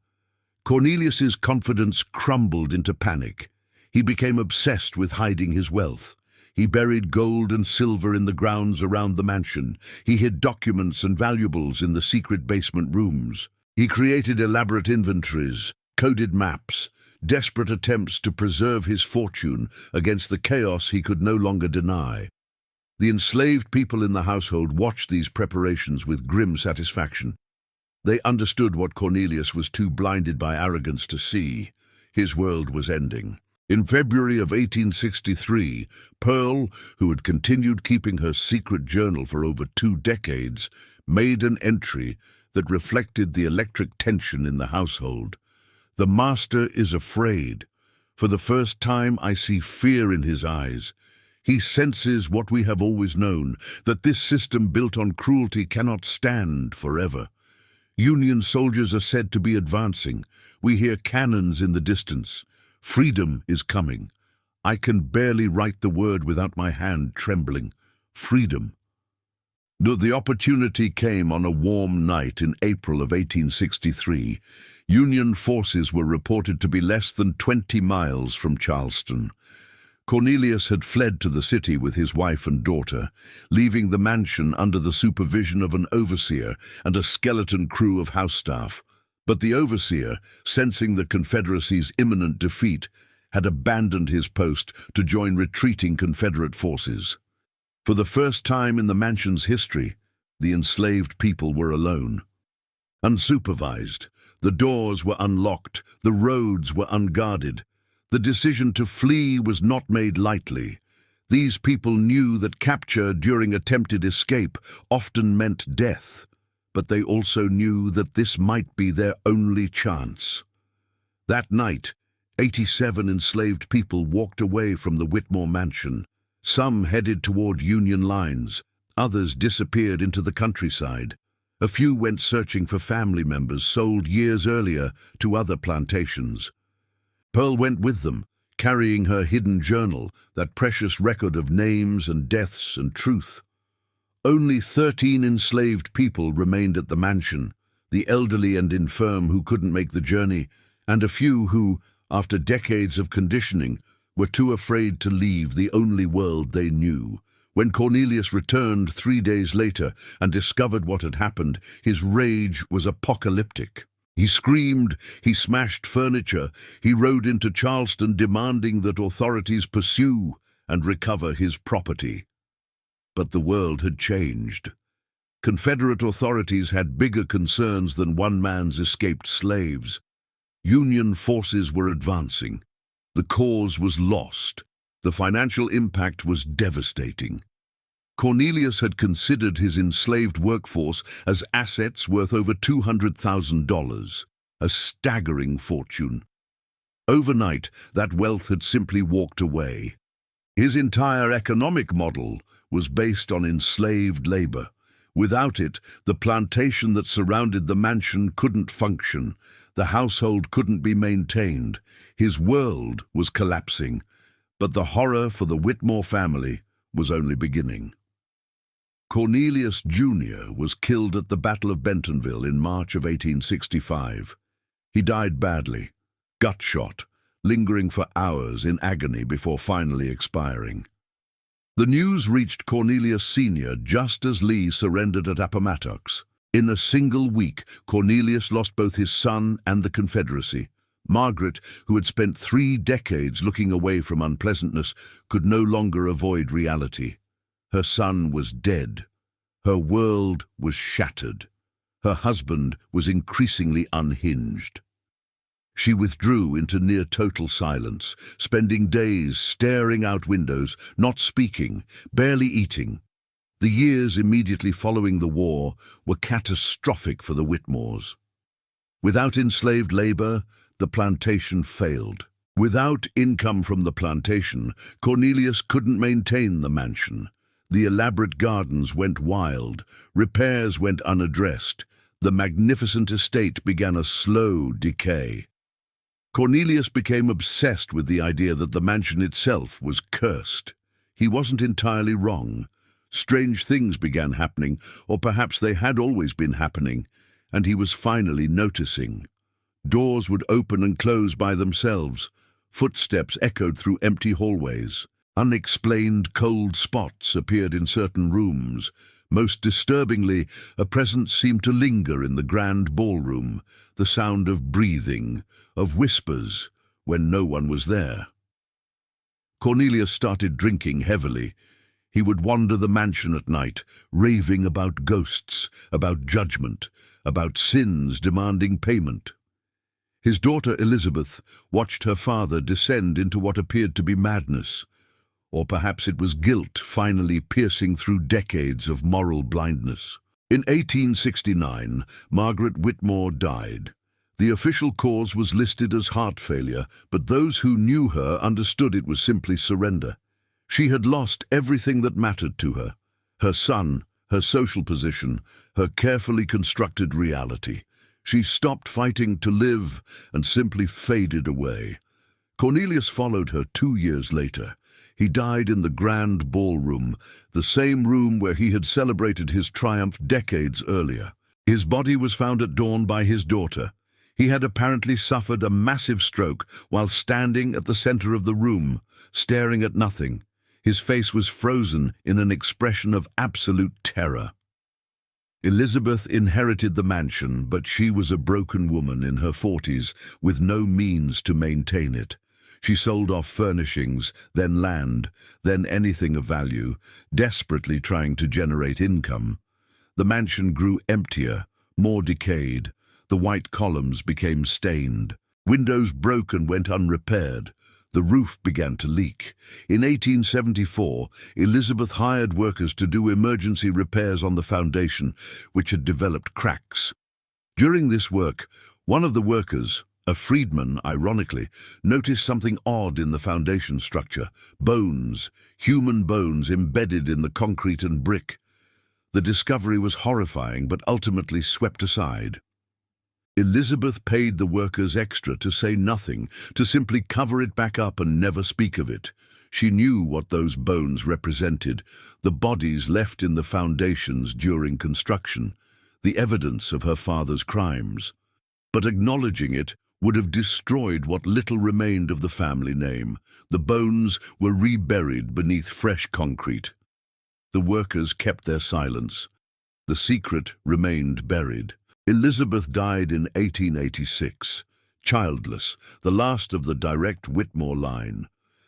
Cornelius's confidence crumbled into panic. He became obsessed with hiding his wealth. He buried gold and silver in the grounds around the mansion. He hid documents and valuables in the secret basement rooms. He created elaborate inventories, coded maps, desperate attempts to preserve his fortune against the chaos he could no longer deny. The enslaved people in the household watched these preparations with grim satisfaction. They understood what Cornelius was too blinded by arrogance to see. His world was ending. In February of 1863, Pearl, who had continued keeping her secret journal for over 2 decades, made an entry that reflected the electric tension in the household. "The master is afraid. For the first time I see fear in his eyes. He senses what we have always known, that this system built on cruelty cannot stand forever. Union soldiers are said to be advancing. We hear cannons in the distance. Freedom is coming. I can barely write the word without my hand trembling. Freedom." The opportunity came on a warm night in April of 1863. Union forces were reported to be less than 20 miles from Charleston. Cornelius had fled to the city with his wife and daughter, leaving the mansion under the supervision of an overseer and a skeleton crew of house staff. But the overseer, sensing the Confederacy's imminent defeat, had abandoned his post to join retreating Confederate forces. For the first time in the mansion's history, the enslaved people were alone. Unsupervised, the doors were unlocked, the roads were unguarded. The decision to flee was not made lightly. These people knew that capture during attempted escape often meant death, but they also knew that this might be their only chance. That night, 87 enslaved people walked away from the Whitmore mansion. Some headed toward Union lines, others disappeared into the countryside. A few went searching for family members sold years earlier to other plantations. Pearl went with them, carrying her hidden journal, that precious record of names and deaths and truth. Only 13 enslaved people remained at the mansion, the elderly and infirm who couldn't make the journey, and a few who, after decades of conditioning, were too afraid to leave the only world they knew. When Cornelius returned 3 days later and discovered what had happened, his rage was apocalyptic. He screamed, he smashed furniture, he rode into Charleston demanding that authorities pursue and recover his property. But the world had changed. Confederate authorities had bigger concerns than one man's escaped slaves. Union forces were advancing. The cause was lost. The financial impact was devastating. Cornelius had considered his enslaved workforce as assets worth over $200,000, a staggering fortune. Overnight, that wealth had simply walked away. His entire economic model was based on enslaved labor. Without it, the plantation that surrounded the mansion couldn't function. The household couldn't be maintained. His world was collapsing. But the horror for the Whitmore family was only beginning. Cornelius Jr. was killed at the Battle of Bentonville in March of 1865. He died badly, gut shot, lingering for hours in agony before finally expiring. The news reached Cornelius Sr. just as Lee surrendered at Appomattox. In a single week, Cornelius lost both his son and the Confederacy. Margaret, who had spent 3 decades looking away from unpleasantness, could no longer avoid reality. Her son was dead. Her world was shattered. Her husband was increasingly unhinged. She withdrew into near-total silence, spending days staring out windows, not speaking, barely eating. The years immediately following the war were catastrophic for the Whitmores. Without enslaved labor, the plantation failed. Without income from the plantation, Cornelius couldn't maintain the mansion. The elaborate gardens went wild, repairs went unaddressed, the magnificent estate began a slow decay. Cornelius became obsessed with the idea that the mansion itself was cursed. He wasn't entirely wrong. Strange things began happening, or perhaps they had always been happening, and he was finally noticing. Doors would open and close by themselves. Footsteps echoed through empty hallways. Unexplained cold spots appeared in certain rooms. Most disturbingly, a presence seemed to linger in the grand ballroom, the sound of breathing, of whispers, when no one was there. Cornelius started drinking heavily. He would wander the mansion at night, raving about ghosts, about judgment, about sins demanding payment. His daughter Elizabeth watched her father descend into what appeared to be madness. Or perhaps it was guilt finally piercing through decades of moral blindness. In 1869, Margaret Whitmore died. The official cause was listed as heart failure, but those who knew her understood it was simply surrender. She had lost everything that mattered to her: her son, her social position, her carefully constructed reality. She stopped fighting to live and simply faded away. Cornelius followed her 2 years later. He died in the grand ballroom, the same room where he had celebrated his triumph decades earlier. His body was found at dawn by his daughter. He had apparently suffered a massive stroke while standing at the center of the room, staring at nothing. His face was frozen in an expression of absolute terror. Elizabeth inherited the mansion, but she was a broken woman in her 40s with no means to maintain it. She sold off furnishings, then land, then anything of value, desperately trying to generate income. The mansion grew emptier, more decayed. The white columns became stained. Windows broke and went unrepaired. The roof began to leak. In 1874, Elizabeth hired workers to do emergency repairs on the foundation, which had developed cracks. During this work, one of the workers, a freedman, ironically, noticed something odd in the foundation structure: bones, human bones embedded in the concrete and brick. The discovery was horrifying, but ultimately swept aside. Elizabeth paid the workers extra to say nothing, to simply cover it back up and never speak of it. She knew what those bones represented: the bodies left in the foundations during construction, the evidence of her father's crimes. But acknowledging it would have destroyed what little remained of the family name. The bones were reburied beneath fresh concrete. The workers kept their silence. The secret remained buried. Elizabeth died in 1886, childless, the last of the direct Whitmore line.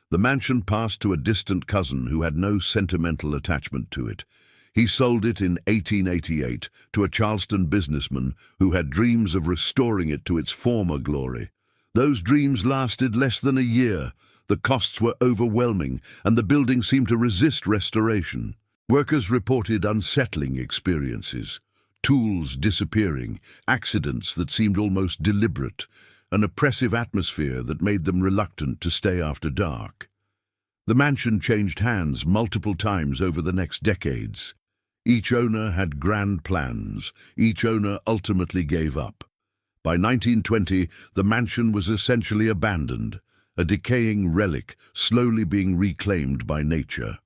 The mansion passed to a distant cousin who had no sentimental attachment to it. He sold it in 1888 to a Charleston businessman who had dreams of restoring it to its former glory. Those dreams lasted less than a year. The costs were overwhelming, and the building seemed to resist restoration. Workers reported unsettling experiences: tools disappearing, accidents that seemed almost deliberate, an oppressive atmosphere that made them reluctant to stay after dark. The mansion changed hands multiple times over the next decades. Each owner had grand plans. Each owner ultimately gave up. By 1920, the mansion was essentially abandoned, a decaying relic slowly being reclaimed by nature.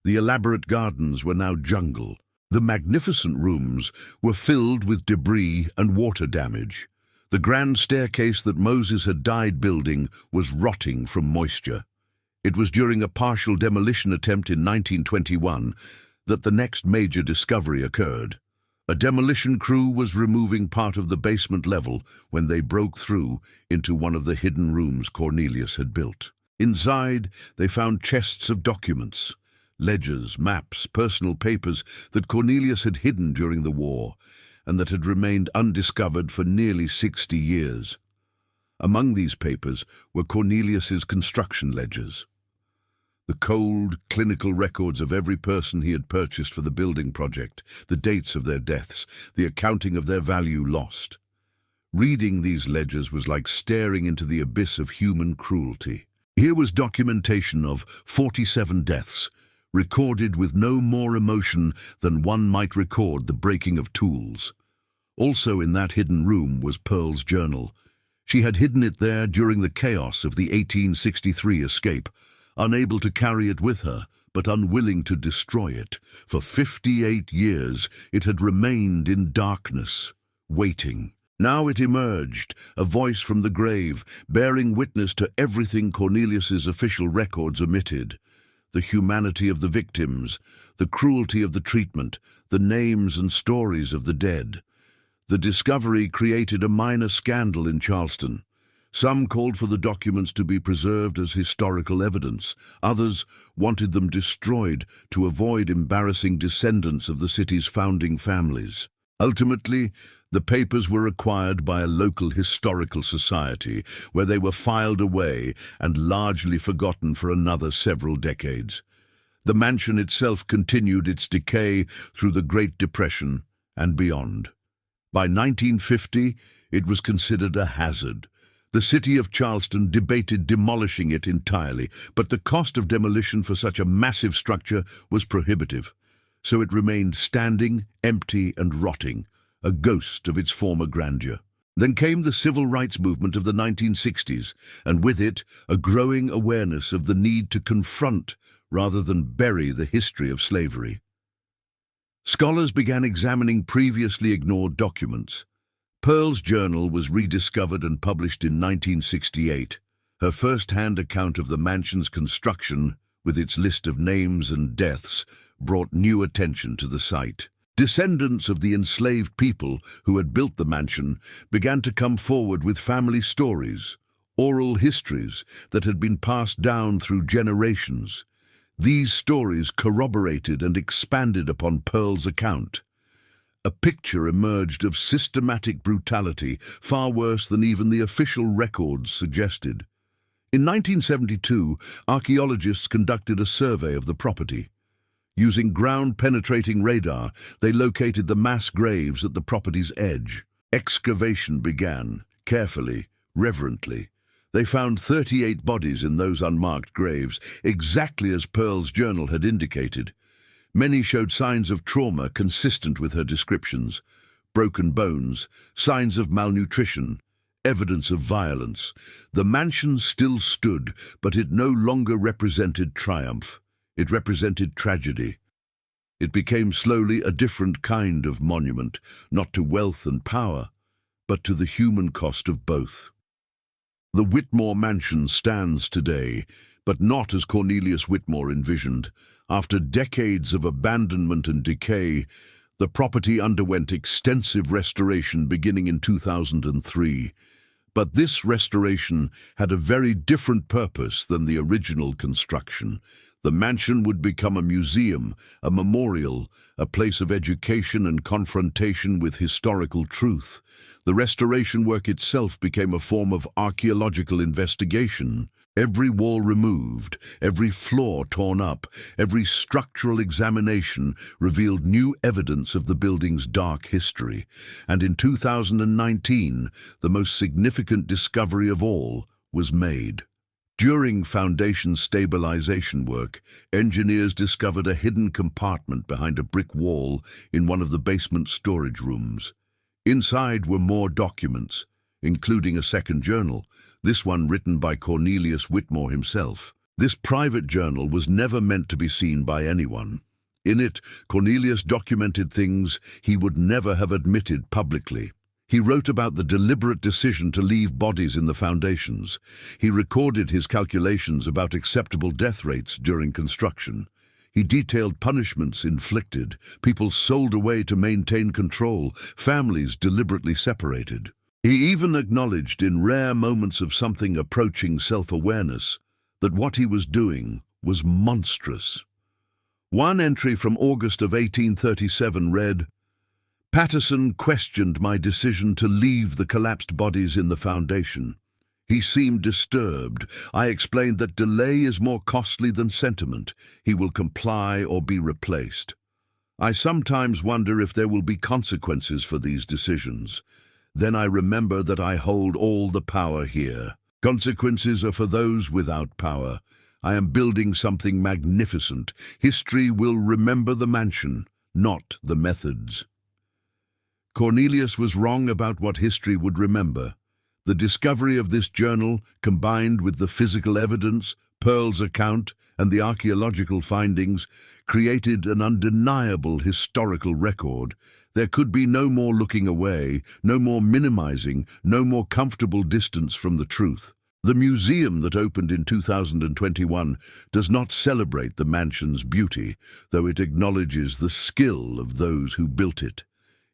The elaborate gardens were now jungle. The magnificent rooms were filled with debris and water damage. The grand staircase that Moses had died building was rotting from moisture. It was during a partial demolition attempt in 1921 that the next major discovery occurred. A demolition crew was removing part of the basement level when they broke through into one of the hidden rooms Cornelius had built. Inside, they found chests of documents, ledgers, maps, personal papers that Cornelius had hidden during the war and that had remained undiscovered for nearly 60 years. Among these papers were Cornelius's construction ledgers. The cold, clinical records of every person he had purchased for the building project, the dates of their deaths, the accounting of their value lost. Reading these ledgers was like staring into the abyss of human cruelty. Here was documentation of 47 deaths, recorded with no more emotion than one might record the breaking of tools. Also in that hidden room was Pearl's journal. She had hidden it there during the chaos of the 1863 escape, unable to carry it with her, but unwilling to destroy it. For 58 years it had remained in darkness, waiting. Now it emerged, a voice from the grave, bearing witness to everything Cornelius's official records omitted. The humanity of the victims, the cruelty of the treatment, the names and stories of the dead. The discovery created a minor scandal in Charleston. Some called for the documents to be preserved as historical evidence. Others wanted them destroyed to avoid embarrassing descendants of the city's founding families. Ultimately, the papers were acquired by a local historical society, where they were filed away and largely forgotten for another several decades. The mansion itself continued its decay through the Great Depression and beyond. By 1950, it was considered a hazard. The city of Charleston debated demolishing it entirely, but the cost of demolition for such a massive structure was prohibitive. So it remained standing, empty and rotting, a ghost of its former grandeur. Then came the civil rights movement of the 1960s, and with it a growing awareness of the need to confront rather than bury the history of slavery. Scholars began examining previously ignored documents. Pearl's journal was rediscovered and published in 1968. Her first-hand account of the mansion's construction, with its list of names and deaths, brought new attention to the site. Descendants of the enslaved people who had built the mansion began to come forward with family stories, oral histories that had been passed down through generations. These stories corroborated and expanded upon Pearl's account. A picture emerged of systematic brutality, far worse than even the official records suggested. In 1972, archaeologists conducted a survey of the property. Using ground-penetrating radar, they located the mass graves at the property's edge. Excavation began, carefully, reverently. They found 38 bodies in those unmarked graves, exactly as Pearl's journal had indicated. Many showed signs of trauma consistent with her descriptions: broken bones, signs of malnutrition, evidence of violence. The mansion still stood, but it no longer represented triumph. It represented tragedy. It became slowly a different kind of monument, not to wealth and power, but to the human cost of both. The Whitmore Mansion stands today, but not as Cornelius Whitmore envisioned. After decades of abandonment and decay, the property underwent extensive restoration beginning in 2003. But this restoration had a very different purpose than the original construction. The mansion would become a museum, a memorial, a place of education and confrontation with historical truth. The restoration work itself became a form of archaeological investigation. Every wall removed, every floor torn up, every structural examination revealed new evidence of the building's dark history. And in 2019, the most significant discovery of all was made. During foundation stabilization work, engineers discovered a hidden compartment behind a brick wall in one of the basement storage rooms. Inside were more documents, including a second journal, this one written by Cornelius Whitmore himself. This private journal was never meant to be seen by anyone. In it, Cornelius documented things he would never have admitted publicly. He wrote about the deliberate decision to leave bodies in the foundations. He recorded his calculations about acceptable death rates during construction. He detailed punishments inflicted, people sold away to maintain control, families deliberately separated. He even acknowledged in rare moments of something approaching self-awareness that what he was doing was monstrous. One entry from August of 1837 read, "Patterson questioned my decision to leave the collapsed bodies in the foundation. He seemed disturbed. I explained that delay is more costly than sentiment. He will comply or be replaced. I sometimes wonder if there will be consequences for these decisions. Then I remember that I hold all the power here. Consequences are for those without power. I am building something magnificent. History will remember the mansion, not the methods." Cornelius was wrong about what history would remember. The discovery of this journal, combined with the physical evidence, Pearl's account, and the archaeological findings, created an undeniable historical record. There could be no more looking away, no more minimizing, no more comfortable distance from the truth. The museum that opened in 2021 does not celebrate the mansion's beauty, though it acknowledges the skill of those who built it.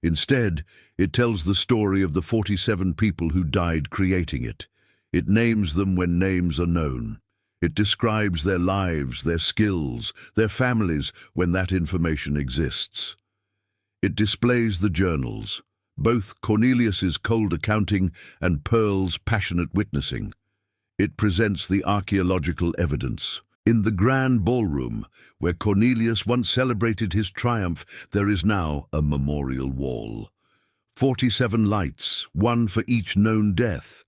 Instead, it tells the story of the 47 people who died creating it. It names them when names are known. It describes their lives, their skills, their families when that information exists. It displays the journals, both Cornelius's cold accounting and Pearl's passionate witnessing. It presents the archaeological evidence. In the grand ballroom, where Cornelius once celebrated his triumph, there is now a memorial wall. 47 lights, one for each known death.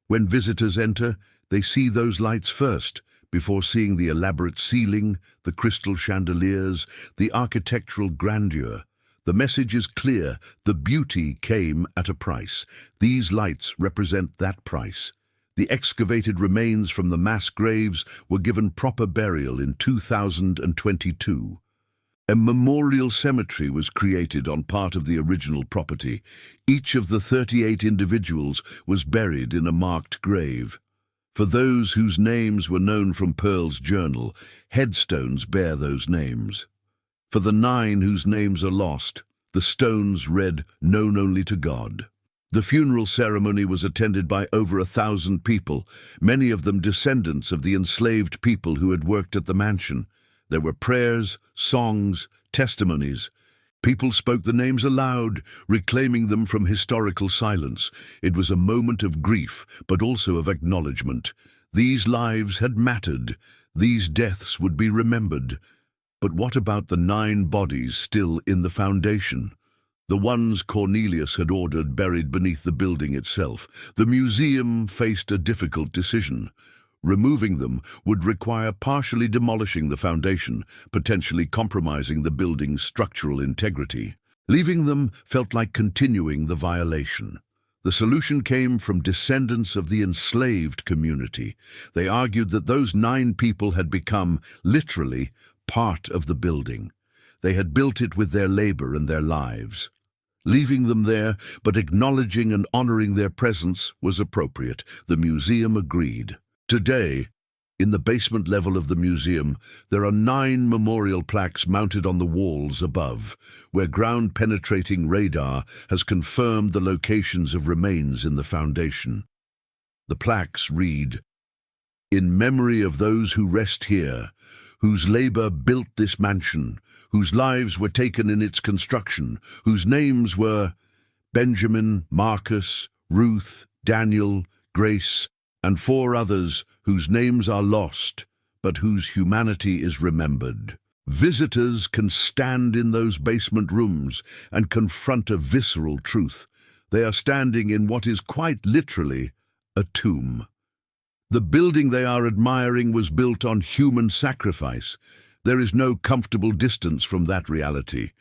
When visitors enter, they see those lights first, before seeing the elaborate ceiling, the crystal chandeliers, the architectural grandeur. The message is clear: the beauty came at a price. These lights represent that price. The excavated remains from the mass graves were given proper burial in 2022. A memorial cemetery was created on part of the original property. Each of the 38 individuals was buried in a marked grave. For those whose names were known from Pearl's journal, headstones bear those names. For the 9 whose names are lost, the stones read, "Known only to God." The funeral ceremony was attended by over 1,000 people, many of them descendants of the enslaved people who had worked at the mansion. There were prayers, songs, testimonies. People spoke the names aloud, reclaiming them from historical silence. It was a moment of grief, but also of acknowledgement. These lives had mattered. These deaths would be remembered. But what about the 9 bodies still in the foundation? The ones Cornelius had ordered buried beneath the building itself. The museum faced a difficult decision. Removing them would require partially demolishing the foundation, potentially compromising the building's structural integrity. Leaving them felt like continuing the violation. The solution came from descendants of the enslaved community. They argued that those 9 people had become, literally, part of the building. They had built it with their labor and their lives. Leaving them there, but acknowledging and honoring their presence, was appropriate. The museum agreed. Today, in the basement level of the museum, there are 9 memorial plaques mounted on the walls above, where ground-penetrating radar has confirmed the locations of remains in the foundation. The plaques read, "In memory of those who rest here, whose labor built this mansion, whose lives were taken in its construction, whose names were Benjamin, Marcus, Ruth, Daniel, Grace, and 4 others whose names are lost, but whose humanity is remembered." Visitors can stand in those basement rooms and confront a visceral truth. They are standing in what is quite literally a tomb. The building they are admiring was built on human sacrifice. There is no comfortable distance from that reality.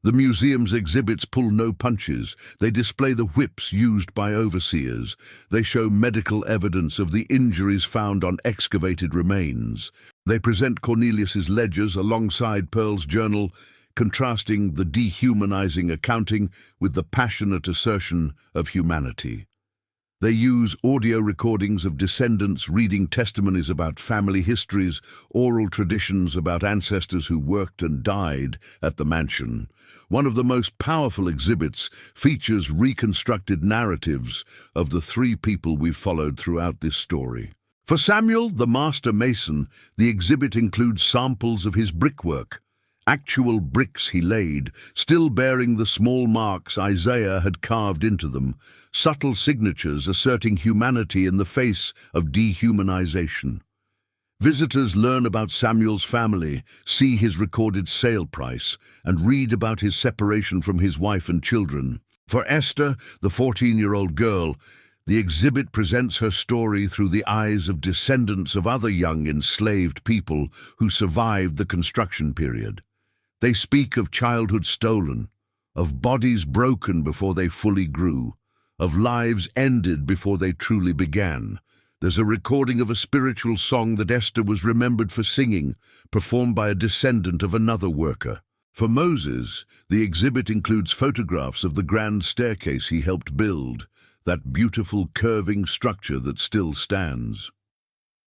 The museum's exhibits pull no punches. They display the whips used by overseers. They show medical evidence of the injuries found on excavated remains. They present Cornelius's ledgers alongside Pearl's journal, contrasting the dehumanizing accounting with the passionate assertion of humanity. They use audio recordings of descendants reading testimonies about family histories, oral traditions about ancestors who worked and died at the mansion. One of the most powerful exhibits features reconstructed narratives of the 3 people we've followed throughout this story. For Samuel, the master mason, the exhibit includes samples of his brickwork, actual bricks he laid, still bearing the small marks Isaiah had carved into them, subtle signatures asserting humanity in the face of dehumanization. Visitors learn about Samuel's family, see his recorded sale price, and read about his separation from his wife and children. For Esther, the 14-year-old girl, The exhibit presents her story through the eyes of descendants of other young enslaved people who survived the construction period. They speak of childhood stolen, of bodies broken before they fully grew, of lives ended before they truly began. There's a recording of a spiritual song that Esther was remembered for singing, performed by a descendant of another worker. For Moses, the exhibit includes photographs of the grand staircase he helped build, that beautiful curving structure that still stands.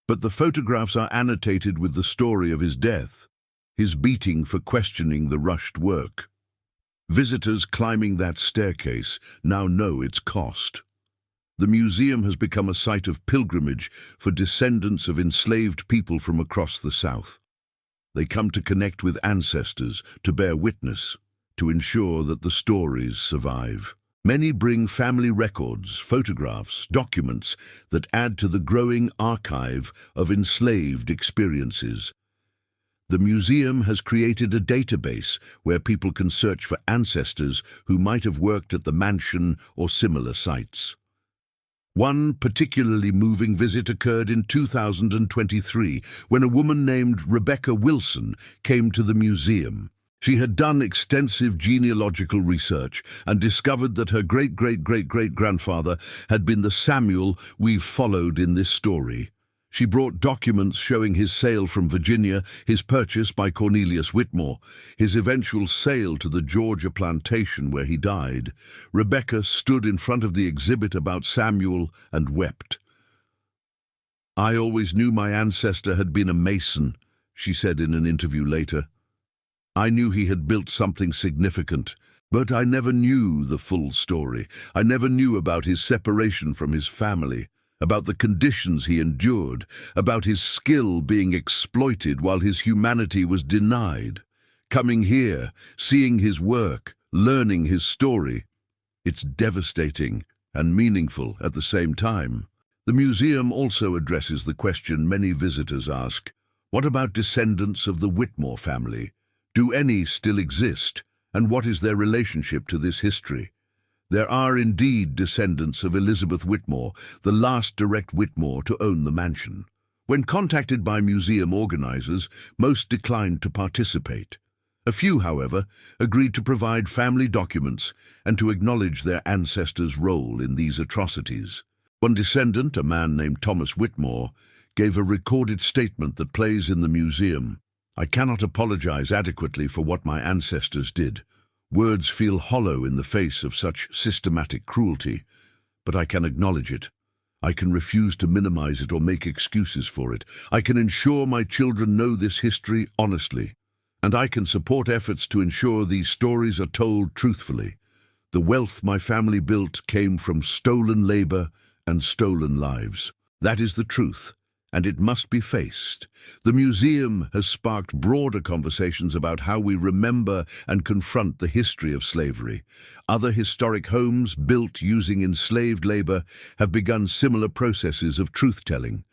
But the photographs are annotated with the story of his death, his beating for questioning the rushed work. Visitors climbing that staircase now know its cost. The museum has become a site of pilgrimage for descendants of enslaved people from across the South. They come to connect with ancestors, to bear witness, to ensure that the stories survive. Many bring family records, photographs, documents that add to the growing archive of enslaved experiences. The museum has created a database where people can search for ancestors who might have worked at the mansion or similar sites. One particularly moving visit occurred in 2023 when a woman named Rebecca Wilson came to the museum. She had done extensive genealogical research and discovered that her great-great-great-great-grandfather had been the Samuel we've followed in this story. She brought documents showing his sale from Virginia, his purchase by Cornelius Whitmore, his eventual sale to the Georgia plantation where he died. Rebecca stood in front of the exhibit about Samuel and wept. "I always knew my ancestor had been a mason," she said in an interview later. "I knew he had built something significant, but I never knew the full story. I never knew about his separation from his family, about the conditions he endured, about his skill being exploited while his humanity was denied. Coming here, seeing his work, learning his story, it's devastating and meaningful at the same time." The museum also addresses the question many visitors ask: what about descendants of the Whitmore family? Do any still exist, and what is their relationship to this history? There are indeed descendants of Elizabeth Whitmore, the last direct Whitmore to own the mansion. When contacted by museum organizers, most declined to participate. A few, however, agreed to provide family documents and to acknowledge their ancestors' role in these atrocities. One descendant, a man named Thomas Whitmore, gave a recorded statement that plays in the museum. "I cannot apologize adequately for what my ancestors did. Words feel hollow in the face of such systematic cruelty, but I can acknowledge it. I can refuse to minimize it or make excuses for it. I can ensure my children know this history honestly, and I can support efforts to ensure these stories are told truthfully. The wealth my family built came from stolen labor and stolen lives. That is the truth, and it must be faced." The museum has sparked broader conversations about how we remember and confront the history of slavery. Other historic homes built using enslaved labor have begun similar processes of truth-telling.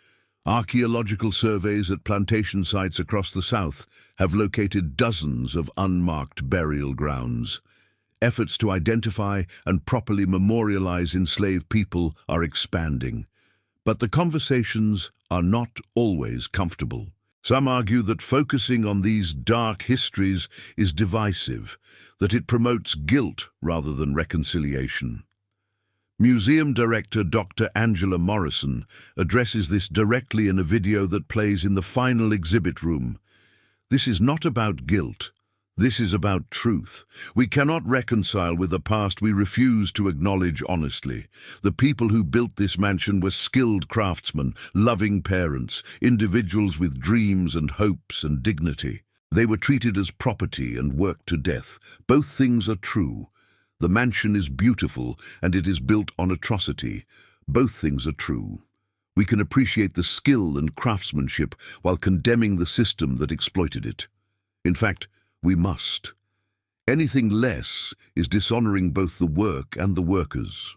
Archaeological surveys at plantation sites across the South have located dozens of unmarked burial grounds. Efforts to identify and properly memorialize enslaved people are expanding. But the conversations are not always comfortable. Some argue that focusing on these dark histories is divisive, that it promotes guilt rather than reconciliation. Museum director Dr. Angela Morrison addresses this directly in a video that plays in the final exhibit room. "This is not about guilt. This is about truth. We cannot reconcile with a past we refuse to acknowledge honestly. The people who built this mansion were skilled craftsmen, loving parents, individuals with dreams and hopes and dignity. They were treated as property and worked to death. Both things are true. The mansion is beautiful and it is built on atrocity. Both things are true. We can appreciate the skill and craftsmanship while condemning the system that exploited it. In fact, we must. Anything less is dishonoring both the work and the workers."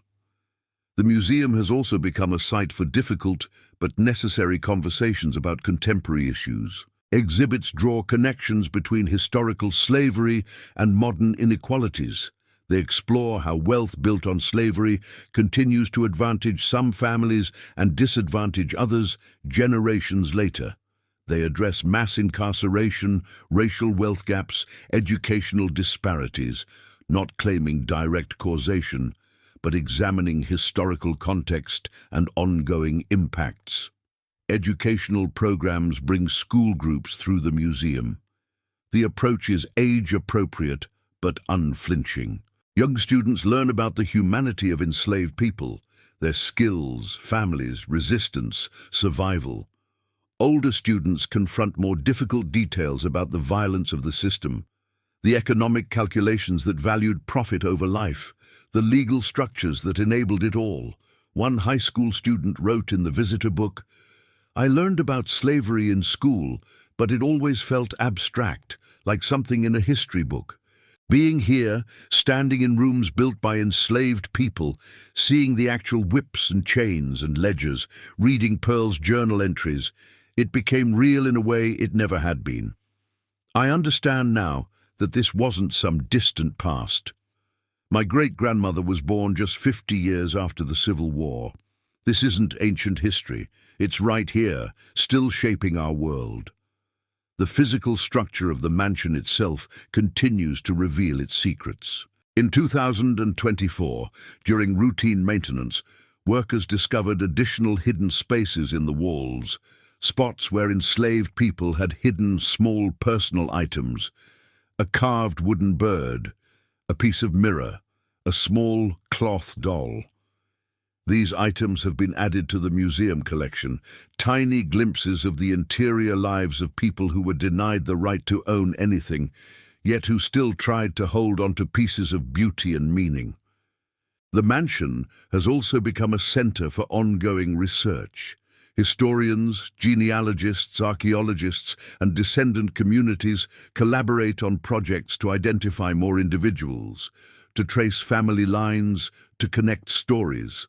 The museum has also become a site for difficult but necessary conversations about contemporary issues. Exhibits draw connections between historical slavery and modern inequalities. They explore how wealth built on slavery continues to advantage some families and disadvantage others generations later. They address mass incarceration, racial wealth gaps, educational disparities, not claiming direct causation, but examining historical context and ongoing impacts. Educational programs bring school groups through the museum. The approach is age-appropriate but unflinching. Young students learn about the humanity of enslaved people, their skills, families, resistance, survival. Older students confront more difficult details about the violence of the system, the economic calculations that valued profit over life, the legal structures that enabled it all. One high school student wrote in the visitor book, "I learned about slavery in school, but it always felt abstract, like something in a history book. Being here, standing in rooms built by enslaved people, seeing the actual whips and chains and ledgers, reading Pearl's journal entries, it became real in a way it never had been. I understand now that this wasn't some distant past. My great-grandmother was born just 50 years after the Civil War. This isn't ancient history. It's right here, still shaping our world." The physical structure of the mansion itself continues to reveal its secrets. In 2024, during routine maintenance, workers discovered additional hidden spaces in the walls, spots where enslaved people had hidden small personal items, a carved wooden bird, a piece of mirror, a small cloth doll. These items have been added to the museum collection, tiny glimpses of the interior lives of people who were denied the right to own anything, yet who still tried to hold on to pieces of beauty and meaning. The mansion has also become a center for ongoing research. Historians, genealogists, archaeologists, and descendant communities collaborate on projects to identify more individuals, to trace family lines, to connect stories.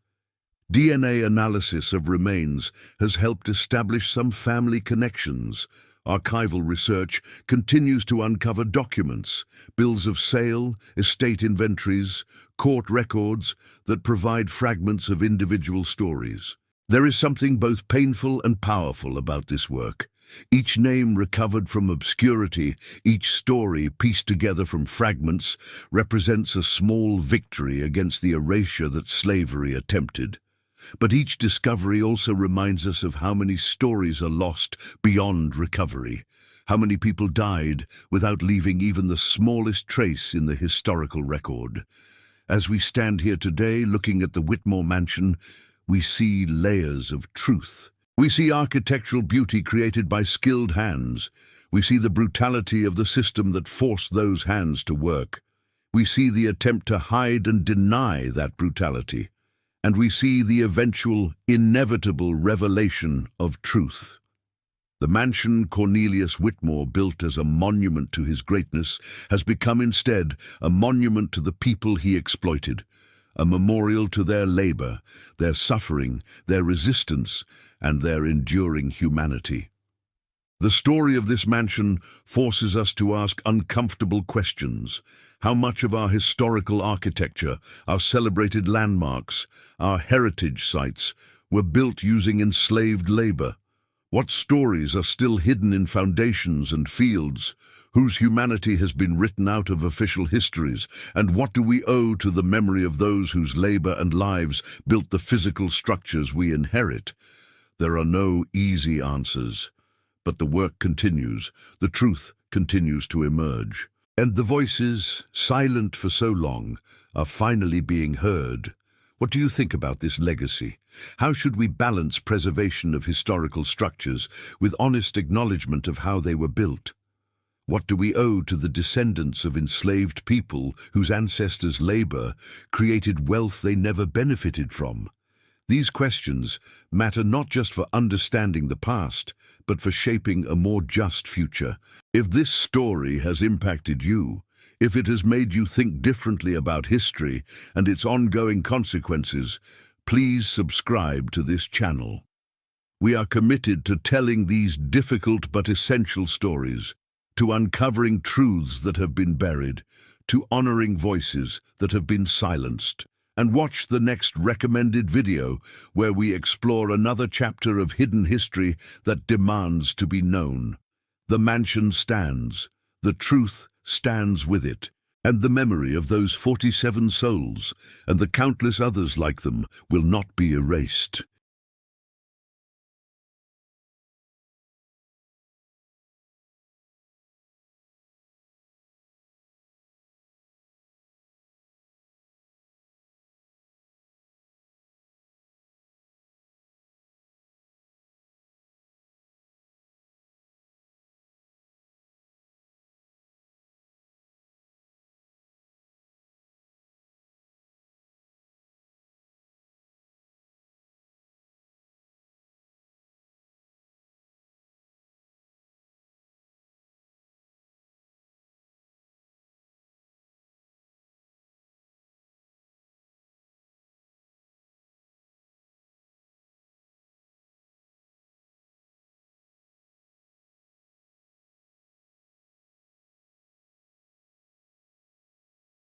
DNA analysis of remains has helped establish some family connections. Archival research continues to uncover documents, bills of sale, estate inventories, court records that provide fragments of individual stories. There is something both painful and powerful about this work. Each name recovered from obscurity, each story pieced together from fragments, represents a small victory against the erasure that slavery attempted. But each discovery also reminds us of how many stories are lost beyond recovery, how many people died without leaving even the smallest trace in the historical record. As we stand here today looking at the Whitmore Mansion, we see layers of truth. We see architectural beauty created by skilled hands. We see the brutality of the system that forced those hands to work. We see the attempt to hide and deny that brutality. And we see the eventual, inevitable revelation of truth. The mansion Cornelius Whitmore built as a monument to his greatness has become instead a monument to the people he exploited, a memorial to their labor, their suffering, their resistance, and their enduring humanity. The story of this mansion forces us to ask uncomfortable questions. How much of our historical architecture, our celebrated landmarks, our heritage sites were built using enslaved labor? What stories are still hidden in foundations and fields? Whose humanity has been written out of official histories? And what do we owe to the memory of those whose labor and lives built the physical structures we inherit? There are no easy answers, but the work continues, the truth continues to emerge. And the voices, silent for so long, are finally being heard. What do you think about this legacy? How should we balance preservation of historical structures with honest acknowledgement of how they were built? What do we owe to the descendants of enslaved people whose ancestors' labor created wealth they never benefited from? These questions matter not just for understanding the past, but for shaping a more just future. If this story has impacted you, if it has made you think differently about history and its ongoing consequences, please subscribe to this channel. We are committed to telling these difficult but essential stories, to uncovering truths that have been buried, to honoring voices that have been silenced. And watch the next recommended video where we explore another chapter of hidden history that demands to be known. The mansion stands, the truth stands with it, and the memory of those 47 souls and the countless others like them will not be erased.